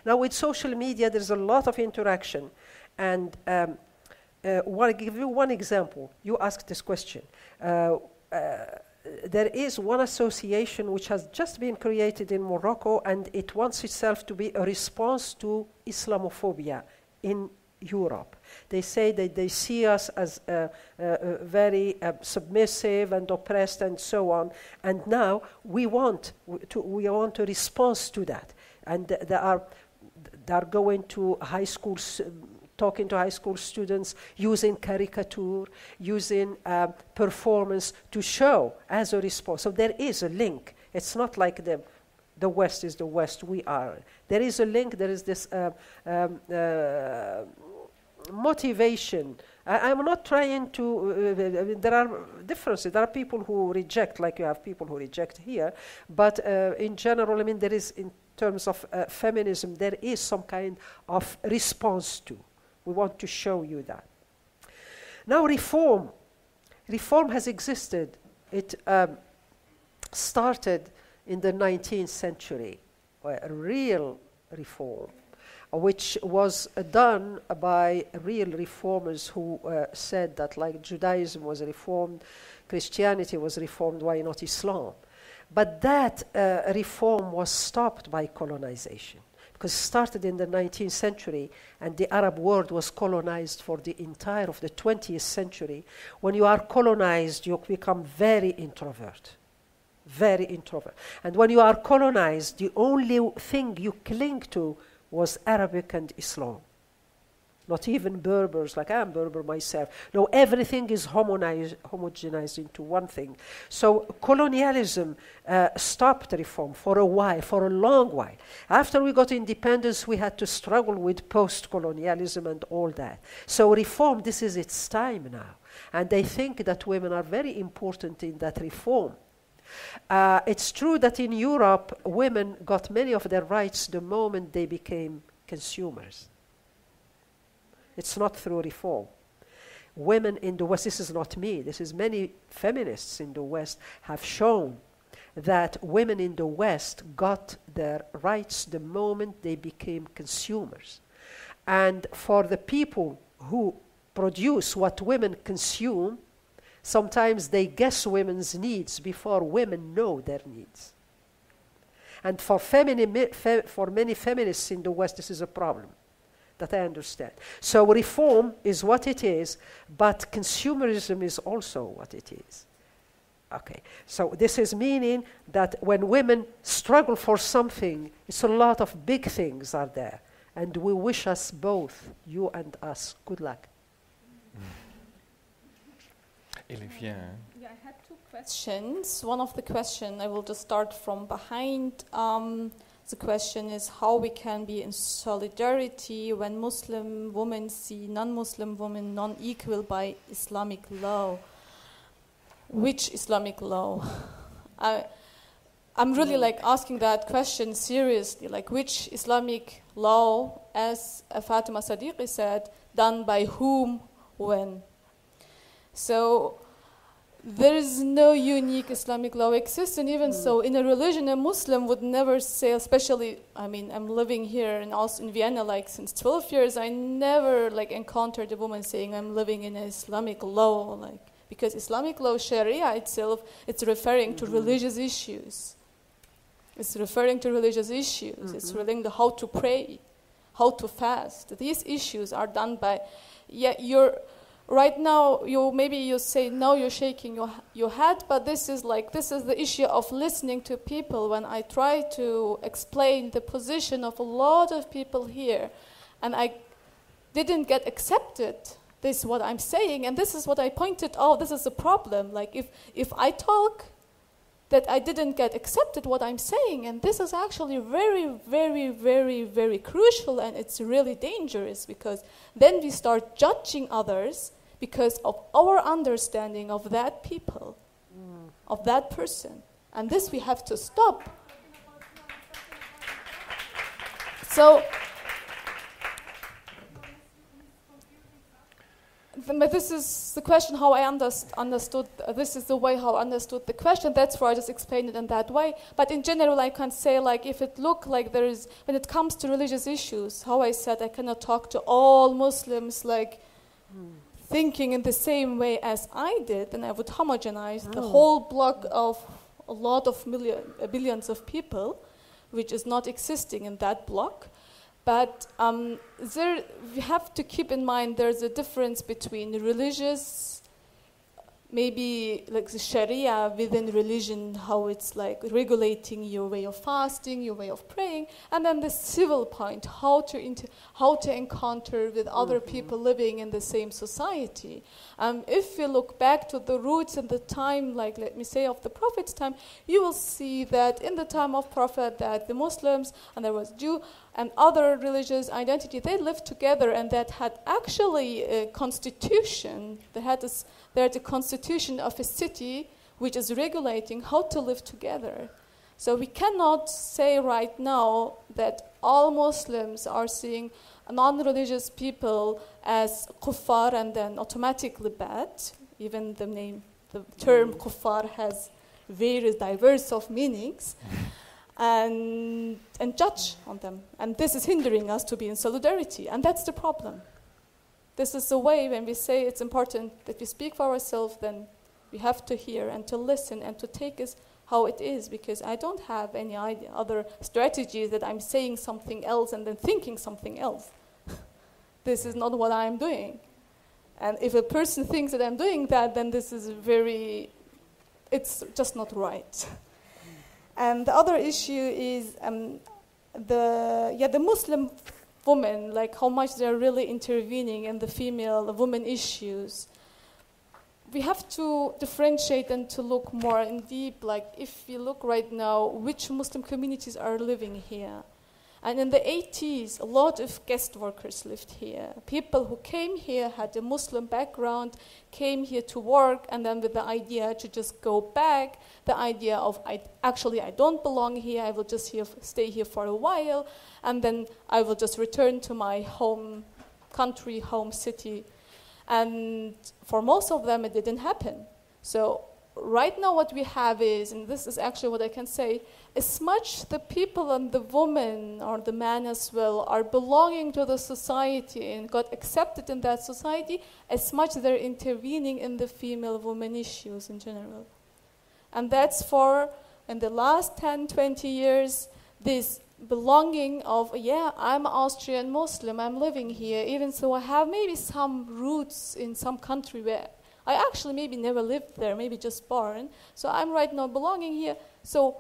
now with social media, there's a lot of interaction, and I'll give you one example. You asked this question. There is one association which has just been created in Morocco, and it wants itself to be a response to Islamophobia in Europe. They say that they see us as very submissive and oppressed and so on, and now we want a response to that. And they are going to high schools, talking to high school students, using caricature, using performance to show as a response. So there is a link. It's not like the West is the West, we are. There is a link, there is this motivation. I'm not trying to, there are differences. There are people who reject, like you have people who reject here, but in general, I mean, there is, in terms of feminism, there is some kind of response to. We want to show you that. Now reform. Reform has existed. It started in the 19th century, a real reform, which was done by real reformers who said that, like, Judaism was reformed, Christianity was reformed, why not Islam? But that reform was stopped by colonization, because it started in the 19th century, and the Arab world was colonized for the entire of the 20th century. When you are colonized, you become very introvert. Very introvert. And when you are colonized, the only thing you cling to was Arabic and Islam. Not even Berbers, like I'm Berber myself. No, everything is homogenized into one thing. So colonialism stopped reform for a while, for a long while. After we got independence, we had to struggle with post-colonialism and all that. So reform, this is its time now. And I think that women are very important in that reform. It's true that in Europe, women got many of their rights the moment they became consumers. It's not through reform. Women in the West, this is not me, this is many feminists in the West have shown that women in the West got their rights the moment they became consumers. And for the people who produce what women consume, sometimes they guess women's needs before women know their needs. And for many feminists in the West, this is a problem that I understand. So reform is what it is, but consumerism is also what it is. Okay, so this is meaning that when women struggle for something, it's a lot of big things are there. And we wish us both, you and us, good luck. Elif, yeah. Yeah, I had two questions. One of the questions, I will just start from behind. The question is how we can be in solidarity when Muslim women see non-Muslim women non-equal by Islamic law. Which Islamic law? I'm really like asking that question seriously, like which Islamic law, as Fatima Sadiqi said, done by whom, when? So there is no unique Islamic law exists, and even so, in a religion, a Muslim would never say, especially, I mean, I'm living here and also in Vienna like since 12 years, I never like encountered a woman saying I'm living in an Islamic law, like, because Islamic law, Sharia itself, it's referring to religious issues. It's referring to religious issues. It's referring to how to pray, how to fast. These issues are done by, right now, maybe you say, no, you're shaking your head, but this is the issue of listening to people. When I try to explain the position of a lot of people here, and I didn't get accepted, this is what I'm saying, and this is what I pointed out, this is a problem. Like, if I talk, that I didn't get accepted what I'm saying, and this is actually very, very, very, very crucial, and it's really dangerous, because then we start judging others because of our understanding of that people, of that person. And this we have to stop. So, but this is the question how I understood, this is the way how I understood the question, that's why I just explained it in that way. But in general, I can say, like, if it look like there is, when it comes to religious issues, how I said I cannot talk to all Muslims, like, thinking in the same way as I did, and I would homogenize the whole block of a lot of billions of people, which is not existing in that block. But we have to keep in mind there's a difference between religious, maybe like the Sharia within religion, how it's like regulating your way of fasting, your way of praying, and then the civil point, how to encounter with other people living in the same society. If we look back to the roots in the time, like let me say of the Prophet's time, you will see that in the time of Prophet that the Muslims, and there was Jew, and other religious identity, they lived together, and that had actually a constitution. They had the constitution of a city which is regulating how to live together. So we cannot say right now that all Muslims are seeing non-religious people as kuffar and then automatically bad. Even the term kuffar has various diverse of meanings. And judge on them. And this is hindering us to be in solidarity. And that's the problem. This is the way when we say it's important that we speak for ourselves, then we have to hear and to listen and to take it how it is, because I don't have any other strategies that I'm saying something else and then thinking something else. This is not what I'm doing. And if a person thinks that I'm doing that, then this is it's just not right. And the other issue is the Muslim women, like how much they're really intervening in the women issues. We have to differentiate and to look more in deep, like if we look right now, which Muslim communities are living here. And in the 80s, a lot of guest workers lived here. People who came here had a Muslim background, came here to work, and then with the idea to just go back, the idea of, I don't belong here, I will just stay here for a while, and then I will just return to my home country, home city. And for most of them, it didn't happen. So right now what we have is, and this is actually what I can say, as much the people and the woman or the man as well are belonging to the society and got accepted in that society, as much they're intervening in the female-woman issues in general. And that's for, in the last 10, 20 years, this belonging of, yeah, I'm Austrian Muslim, I'm living here, even so I have maybe some roots in some country where I actually maybe never lived there, maybe just born. So I'm right now belonging here. So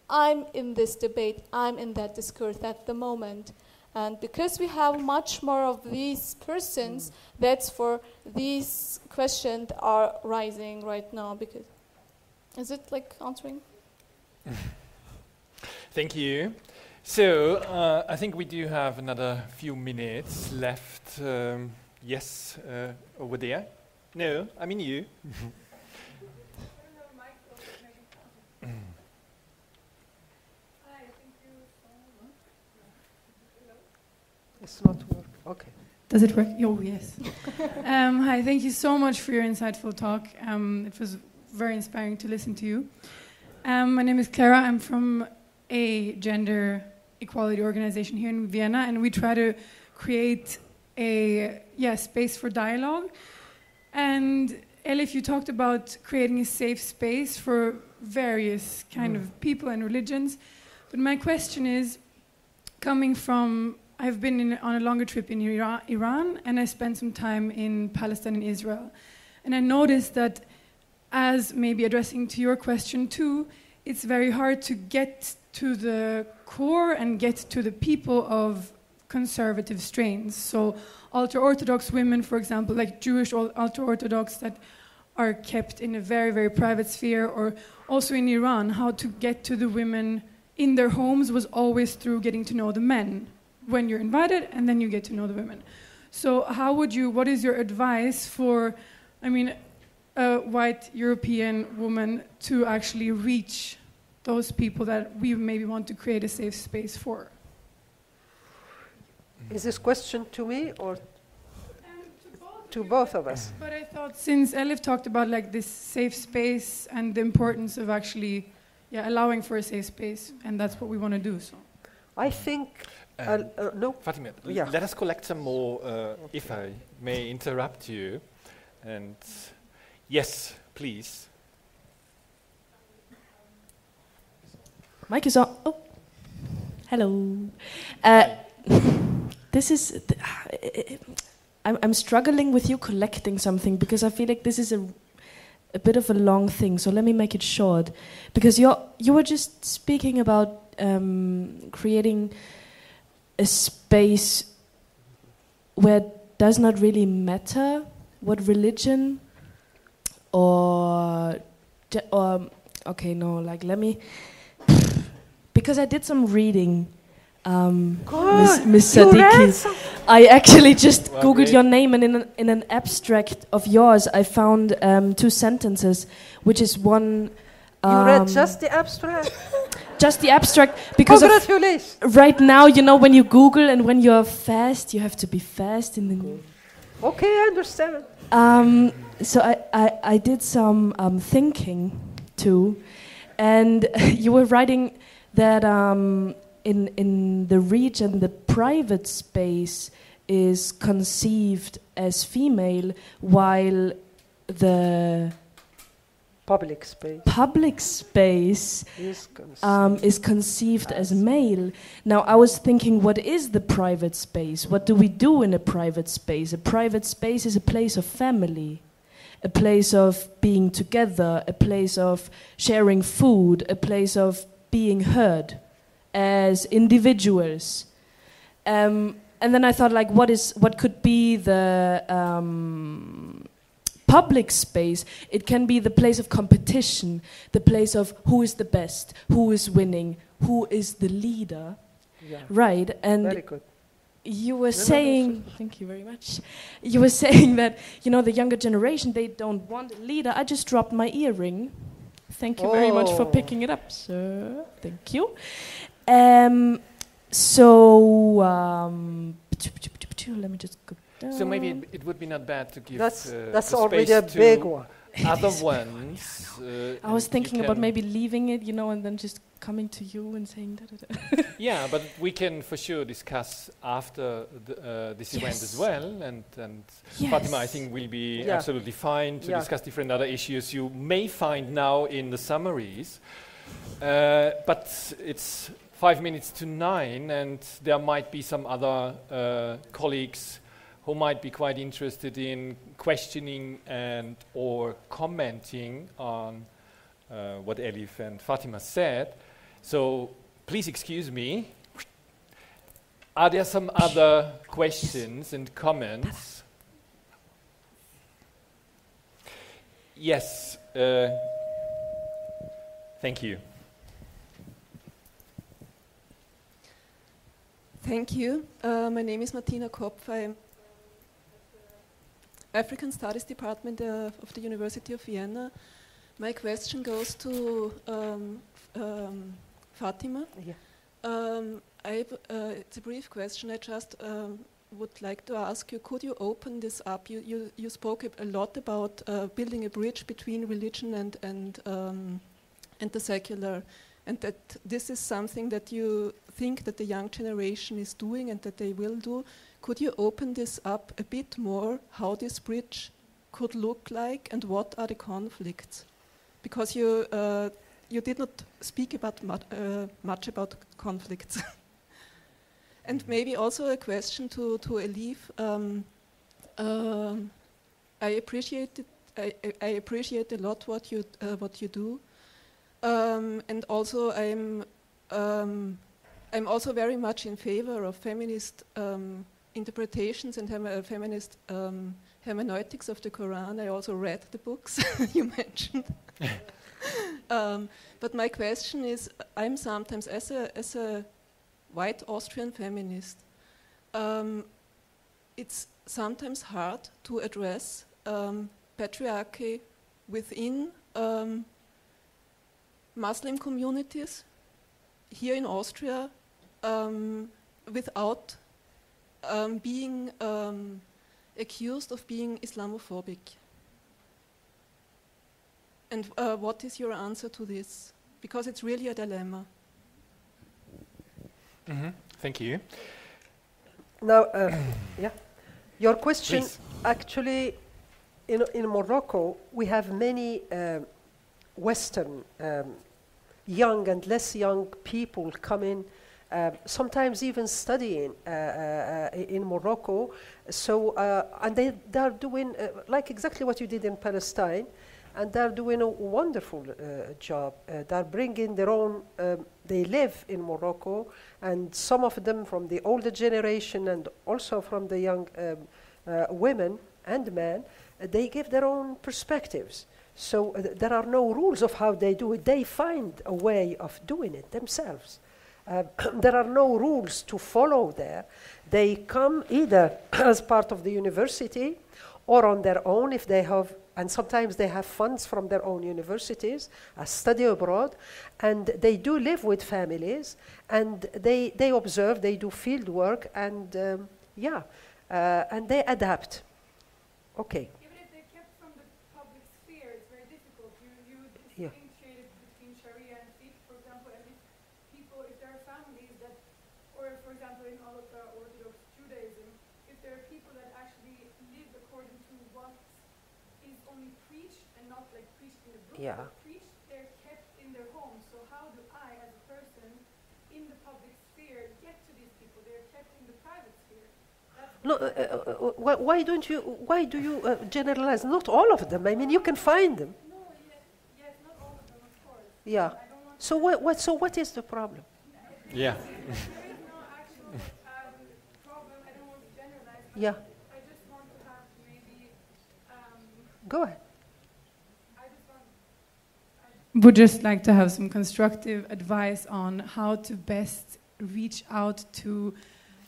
I'm in this debate, I'm in that discourse at the moment. And because we have much more of these persons, that's for these questions are rising right now. Because is it like answering? Thank you. So I think we do have another few minutes left. Yes, over there. No, I mean you. It's not working. Okay. Does it work? Oh, yes. Hi, thank you so much for your insightful talk. It was very inspiring to listen to you. My name is Clara. I'm from a gender equality organization here in Vienna, and we try to create a space for dialogue. And Elif, you talked about creating a safe space for various kind of people and religions. But my question is, coming from, I've been on a longer trip in Iran, and I spent some time in Palestine and Israel. And I noticed that, as maybe addressing to your question too, it's very hard to get to the core and get to the people of conservative strains. So ultra-Orthodox women, for example, like Jewish ultra-Orthodox that are kept in a very, very private sphere, or also in Iran, how to get to the women in their homes was always through getting to know the men. When you're invited, and then you get to know the women. So what is your advice for, a white European woman to actually reach those people that we maybe want to create a safe space for? Is this question to me or to both of us? But I thought, since Elif talked about like this safe space and the importance of actually allowing for a safe space, and that's what we want to do. So I think no. Fatima, let us collect some more, if I may interrupt you. And yes, please. Mic is on. Oh, hello. This is. I'm struggling with you collecting something because I feel like this is a bit of a long thing. So let me make it short, because you were just speaking about creating a space where it does not really matter what religion let me, because I did some reading, Miss Sadiqi. I actually just Googled your name, and in an abstract of yours I found 2 sentences, which is one. You read just the abstract? Just the abstract, because congratulations. Right now, when you Google and when you're fast, you have to be fast. Okay, I understand. So I did some thinking too, and you were writing that in the region, the private space is conceived as female, while the public space is conceived as male. Now, I was thinking, what is the private space? What do we do in a private space? A private space is a place of family, a place of being together, a place of sharing food, a place of being heard as individuals. And then I thought, like, what could be the public space? It can be the place of competition, the place of who is the best, who is winning, who is the leader, right? And very good. You were saying, thank you very much. You were saying that the younger generation, they don't want a leader. I just dropped my earring. Thank you very much for picking it up, sir. Thank you. issue. Let me just go down. So maybe it would be not bad to give That's the already space a big one. Other ones. I was thinking about maybe leaving it, and then just coming to you and saying da. Yeah, but we can for sure discuss after this event as well. And Fatima, I think, will be absolutely fine to discuss different other issues you may find now in the summaries. But it's 5 minutes to 9, and there might be some other colleagues who might be quite interested in questioning and or commenting on what Elif and Fatima said. So please excuse me. Are there some other questions and comments? Yes. Thank you. Thank you. My name is Martina Kopf. I'm African Studies Department of the University of Vienna. My question goes to Fatima. Yeah. It's a brief question. I just would like to ask you, could you open this up? You spoke a lot about building a bridge between religion and the secular, and that this is something that you think that the young generation is doing and that they will do. Could you open this up a bit more, how this bridge could look like and what are the conflicts? Because you did not speak about much about conflicts. And maybe also a question to Elif. I appreciate a lot what you do, and also I'm also very much in favor of feminist interpretations and feminist hermeneutics of the Quran. I also read the books you mentioned. But my question is, I'm sometimes, as a white Austrian feminist, it's sometimes hard to address patriarchy within Muslim communities here in Austria without being accused of being Islamophobic. And what is your answer to this? Because it's really a dilemma. Mm-hmm. Thank you. Now, your question, please. Actually, in Morocco, we have many Western young and less young people coming, sometimes even studying in Morocco. So, and they are doing like exactly what you did in Palestine, and they're doing a wonderful job. They're bringing their own, they live in Morocco, and some of them from the older generation and also from the young women and men, they give their own perspectives. So there are no rules of how they do it. They find a way of doing it themselves. There are no rules to follow there. They come either as part of the university or on their own if they have, and sometimes they have funds from their own universities, study abroad, and they do live with families, and they observe, they do field work, and and they adapt. Okay. Even if they're kept from the public sphere, it's very difficult. You differentiate between Sharia and fiqh, for example, and if people, if there are families that, or for example in Orthodox Judaism, if there are people that actually live according to what is only preached and not like preached in the book, but preached, they're kept in their homes. So how do I, as a person in the public sphere, get to these people? They're kept in the private sphere. No, why do you generalize? Not all of them. I mean, you can find them. No, yes, not all of them, of course. Yeah. So what is the problem? Yeah. There is no actual problem. I don't want to generalize. Yeah. I just want to have maybe. Go ahead. Would just like to have some constructive advice on how to best reach out to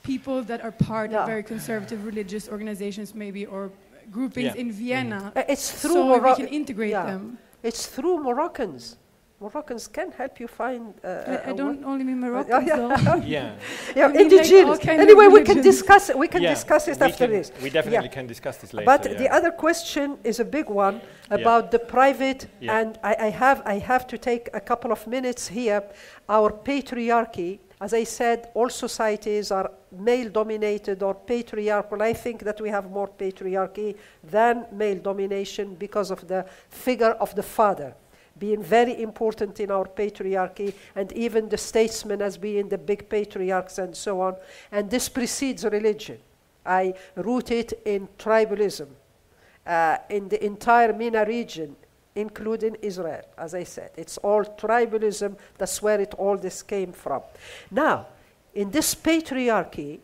people that are part of very conservative religious organizations, maybe, or groupings in Vienna. It's through so we can integrate them. It's through Moroccans. Moroccans can help you find. I don't only mean Moroccans, though. Yeah. Yeah, I mean, indigenous. like Anyway, we can discuss it. We can Yeah, discuss it we after can- this. we definitely can discuss this later, But yeah. the other question is a big one about the private, and I have to take a couple of minutes here. Our patriarchy, as I said, all societies are male-dominated or patriarchal. I think that we have more patriarchy than male domination because of the figure of the father being very important in our patriarchy, and even the statesmen as being the big patriarchs and so on. And this precedes religion. I root it in tribalism, in the entire MENA region, including Israel, as I said. It's all tribalism. That's where all this came from. Now, in this patriarchy,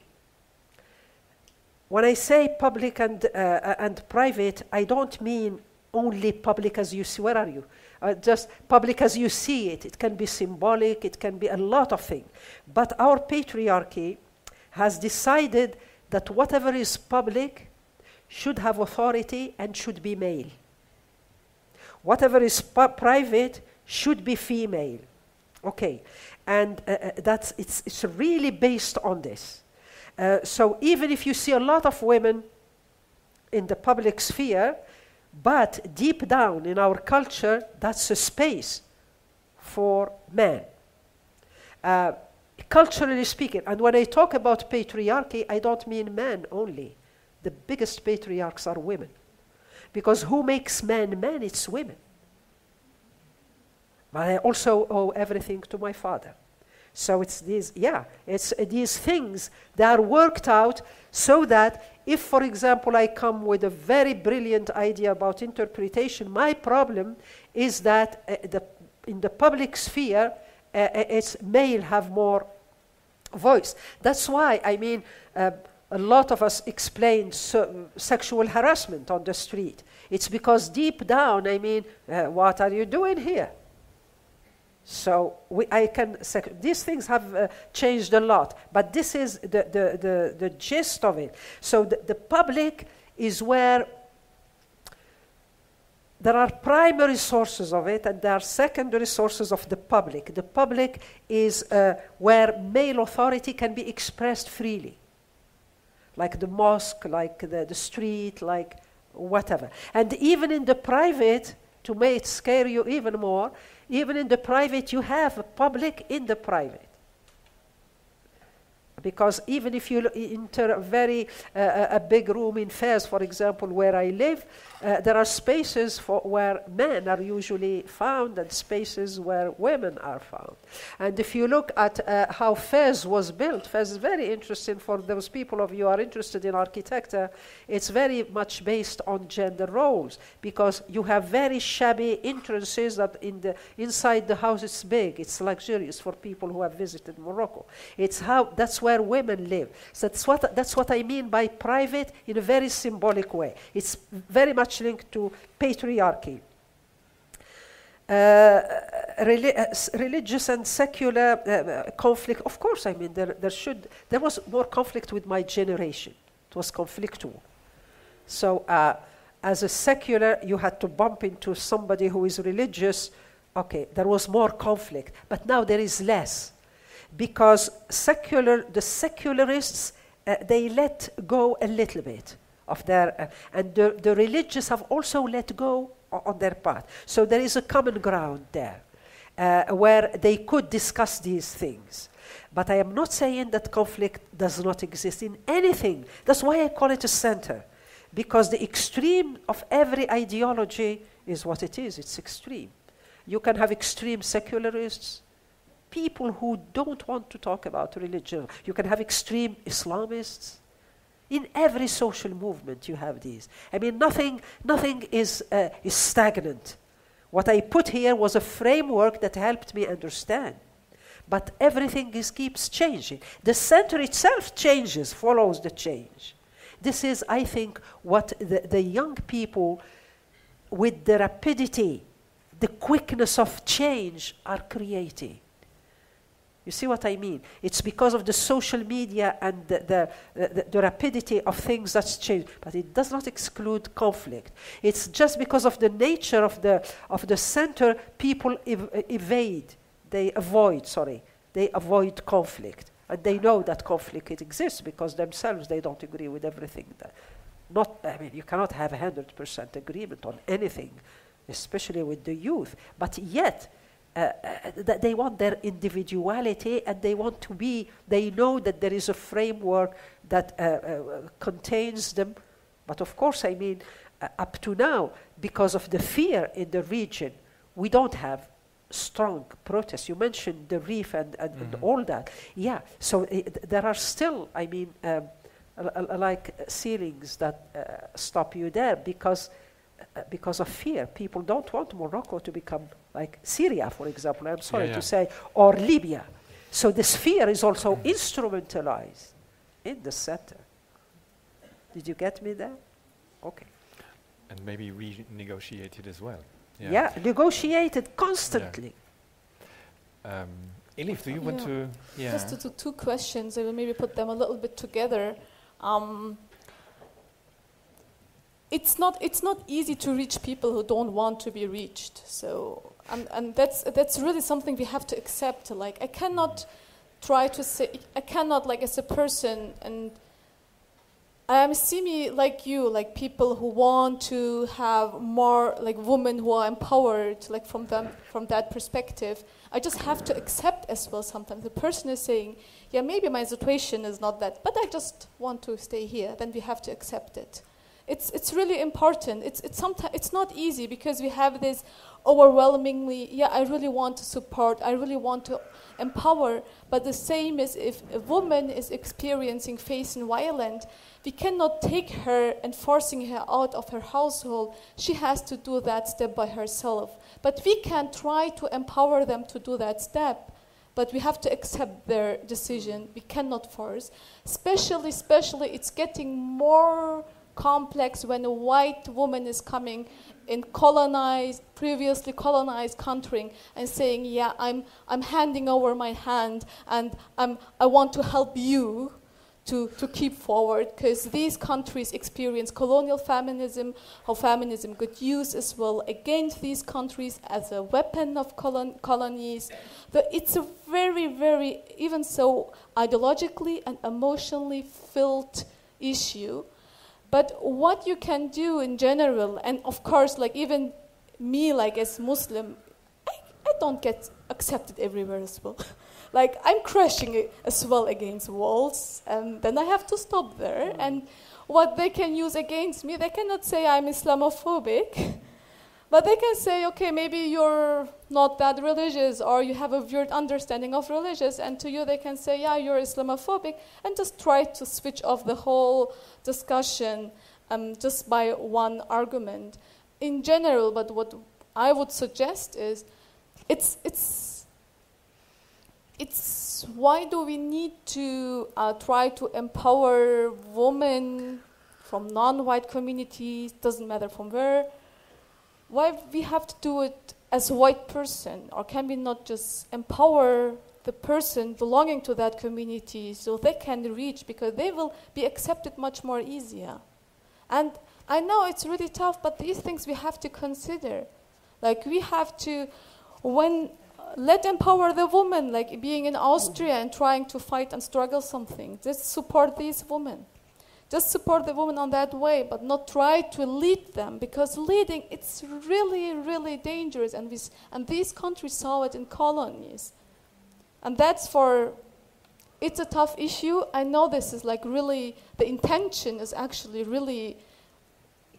when I say public and private, I don't mean only public as you see. Where are you? Just public as you see it. It can be symbolic. It can be a lot of things. But our patriarchy has decided that whatever is public should have authority and should be male. Whatever is private should be female. Okay, and it's really based on this. So even if you see a lot of women in the public sphere, but deep down in our culture, that's a space for men. Culturally speaking, and when I talk about patriarchy, I don't mean men only. The biggest patriarchs are women. Because who makes men men? It's women. But I also owe everything to my father. So it's these things that are worked out so that if, for example, I come with a very brilliant idea about interpretation, my problem is that in the public sphere, it's male have more voice. That's why, I mean, a lot of us explain sexual harassment on the street. It's because deep down, I mean, what are you doing here? So these things have changed a lot, but this is the gist of it. So the public is where there are primary sources of it, and there are secondary sources of the public. The public is where male authority can be expressed freely, like the mosque, like the street, like whatever. And even in the private, to make it scare you even more, even in the private, you have a public in the private. Because even if you enter a big room in Fez, for example, where I live, there are spaces where men are usually found and spaces where women are found. And if you look at how Fez was built, Fez is very interesting for those people of you who are interested in architecture. It's very much based on gender roles, because you have very shabby entrances that inside the house it's big, it's luxurious for people who have visited Morocco. That's where women live. So that's what I mean by private in a very symbolic way. It's very much linked to patriarchy. Religious and secular conflict, of course, I mean, there was more conflict with my generation. It was conflictual. So as a secular, you had to bump into somebody who is religious. Okay, there was more conflict, but now there is less. Because the secularists, they let go a little bit of their, and the religious have also let go on their part. So there is a common ground there where they could discuss these things. But I am not saying that conflict does not exist in anything. That's why I call it a center. Because the extreme of every ideology is what it is. It's extreme. You can have extreme secularists, people who don't want to talk about religion. You can have extreme Islamists. In every social movement you have these. I mean, nothing is stagnant. What I put here was a framework that helped me understand. But everything keeps changing. The center itself changes, follows the change. This is, I think, what the young people, with the rapidity, the quickness of change, are creating. You see what I mean? It's because of the social media and the rapidity of things that's changed. But it does not exclude conflict. It's just because of the nature of the center, people they avoid conflict. And they know that conflict exists because themselves they don't agree with everything. You cannot have 100% agreement on anything, especially with the youth. But yet, they want their individuality, and they know that there is a framework that contains them. But of course, up to now, because of the fear in the region, we don't have strong protests. You mentioned the reef and all that. Yeah, so there are still, like ceilings that stop you there because of fear. People don't want Morocco to become like Syria, for example, I'm sorry to say, or Libya. So this fear is also instrumentalized in the center. Did you get me there? Okay. And maybe renegotiated as well. Yeah, negotiated constantly. Yeah. Elif, do you want to? Yeah. Just two questions. I will maybe put them a little bit together. It's not easy to reach people who don't want to be reached. So and that's really something we have to accept. Like I cannot like as a person and. See me like you, like people who want to have more, like women who are empowered, like from that perspective. I just have to accept as well sometimes. The person is saying, yeah, maybe my situation is not that, but I just want to stay here. Then we have to accept it. It's really important. It's not easy because we have this overwhelmingly, I really want to support, I really want to empower, but the same is if a woman is facing violence, we cannot take her and forcing her out of her household. She has to do that step by herself. But we can try to empower them to do that step. But we have to accept their decision. We cannot force. Especially it's getting more complex when a white woman is coming in previously colonized country and saying, I'm handing over my hand and I want to help you to keep forward, because these countries experience colonial feminism, how feminism got used as well against these countries as a weapon of colonies. It's a very, very, even so, ideologically and emotionally filled issue. But what you can do in general, and of course, like even me, like as Muslim, I don't get accepted everywhere as well. Like I'm crashing as well against walls, and then I have to stop there. And what they can use against me, they cannot say I'm Islamophobic, but they can say, okay, maybe you're not that religious, or you have a weird understanding of religious, and to you they can say, yeah, you're Islamophobic, and just try to switch off the whole discussion just by one argument. In general, but what I would suggest is, it's why do we need to try to empower women from non-white communities, doesn't matter from where, why we have to do it as a white person? Or can we not just empower the person belonging to that community so they can reach, because they will be accepted much more easier. And I know it's really tough, but these things we have to consider. Like we have to, let empower the woman, like being in Austria and trying to fight and struggle something. Just support these women. Just support the women on that way, but not try to lead them, because leading, it's really, really dangerous. And these countries saw it in colonies. And it's a tough issue. I know this is like really, the intention is actually really,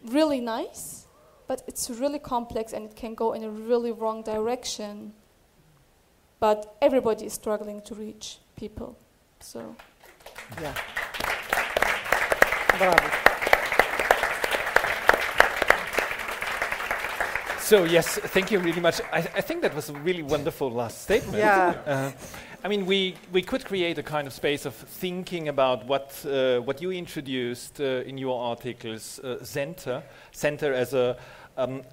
really nice, but it's really complex and it can go in a really wrong direction. But everybody is struggling to reach people, so. Yeah. Bravo. So yes, thank you really much. I think that was a really wonderful last statement. Yeah. I mean, we could create a kind of space of thinking about what you introduced in your articles, center as a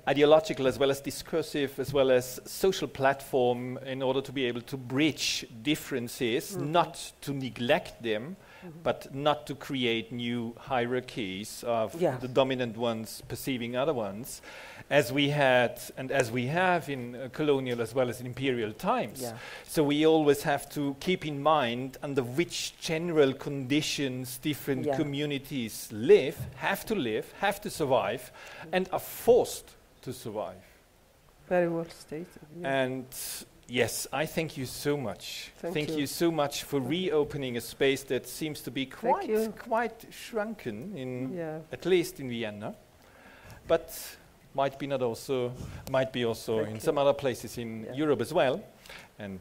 ideological as well as discursive as well as social platform in order to be able to bridge differences, not to neglect them, but not to create new hierarchies of the dominant ones perceiving other ones, as we had and as we have in colonial as well as in imperial times. Yeah. So we always have to keep in mind under which general conditions different communities have to survive, and are forced to survive. Very well stated. Yeah. And yes, I thank you so much. Thank you so much for reopening a space that seems to be quite shrunken in at least in Vienna, but might be also in some other places in Europe as well. And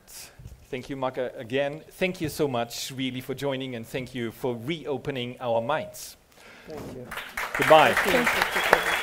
thank you, Magda, again. Thank you so much, really, for joining, and thank you for reopening our minds. Thank you. Goodbye. Thank you.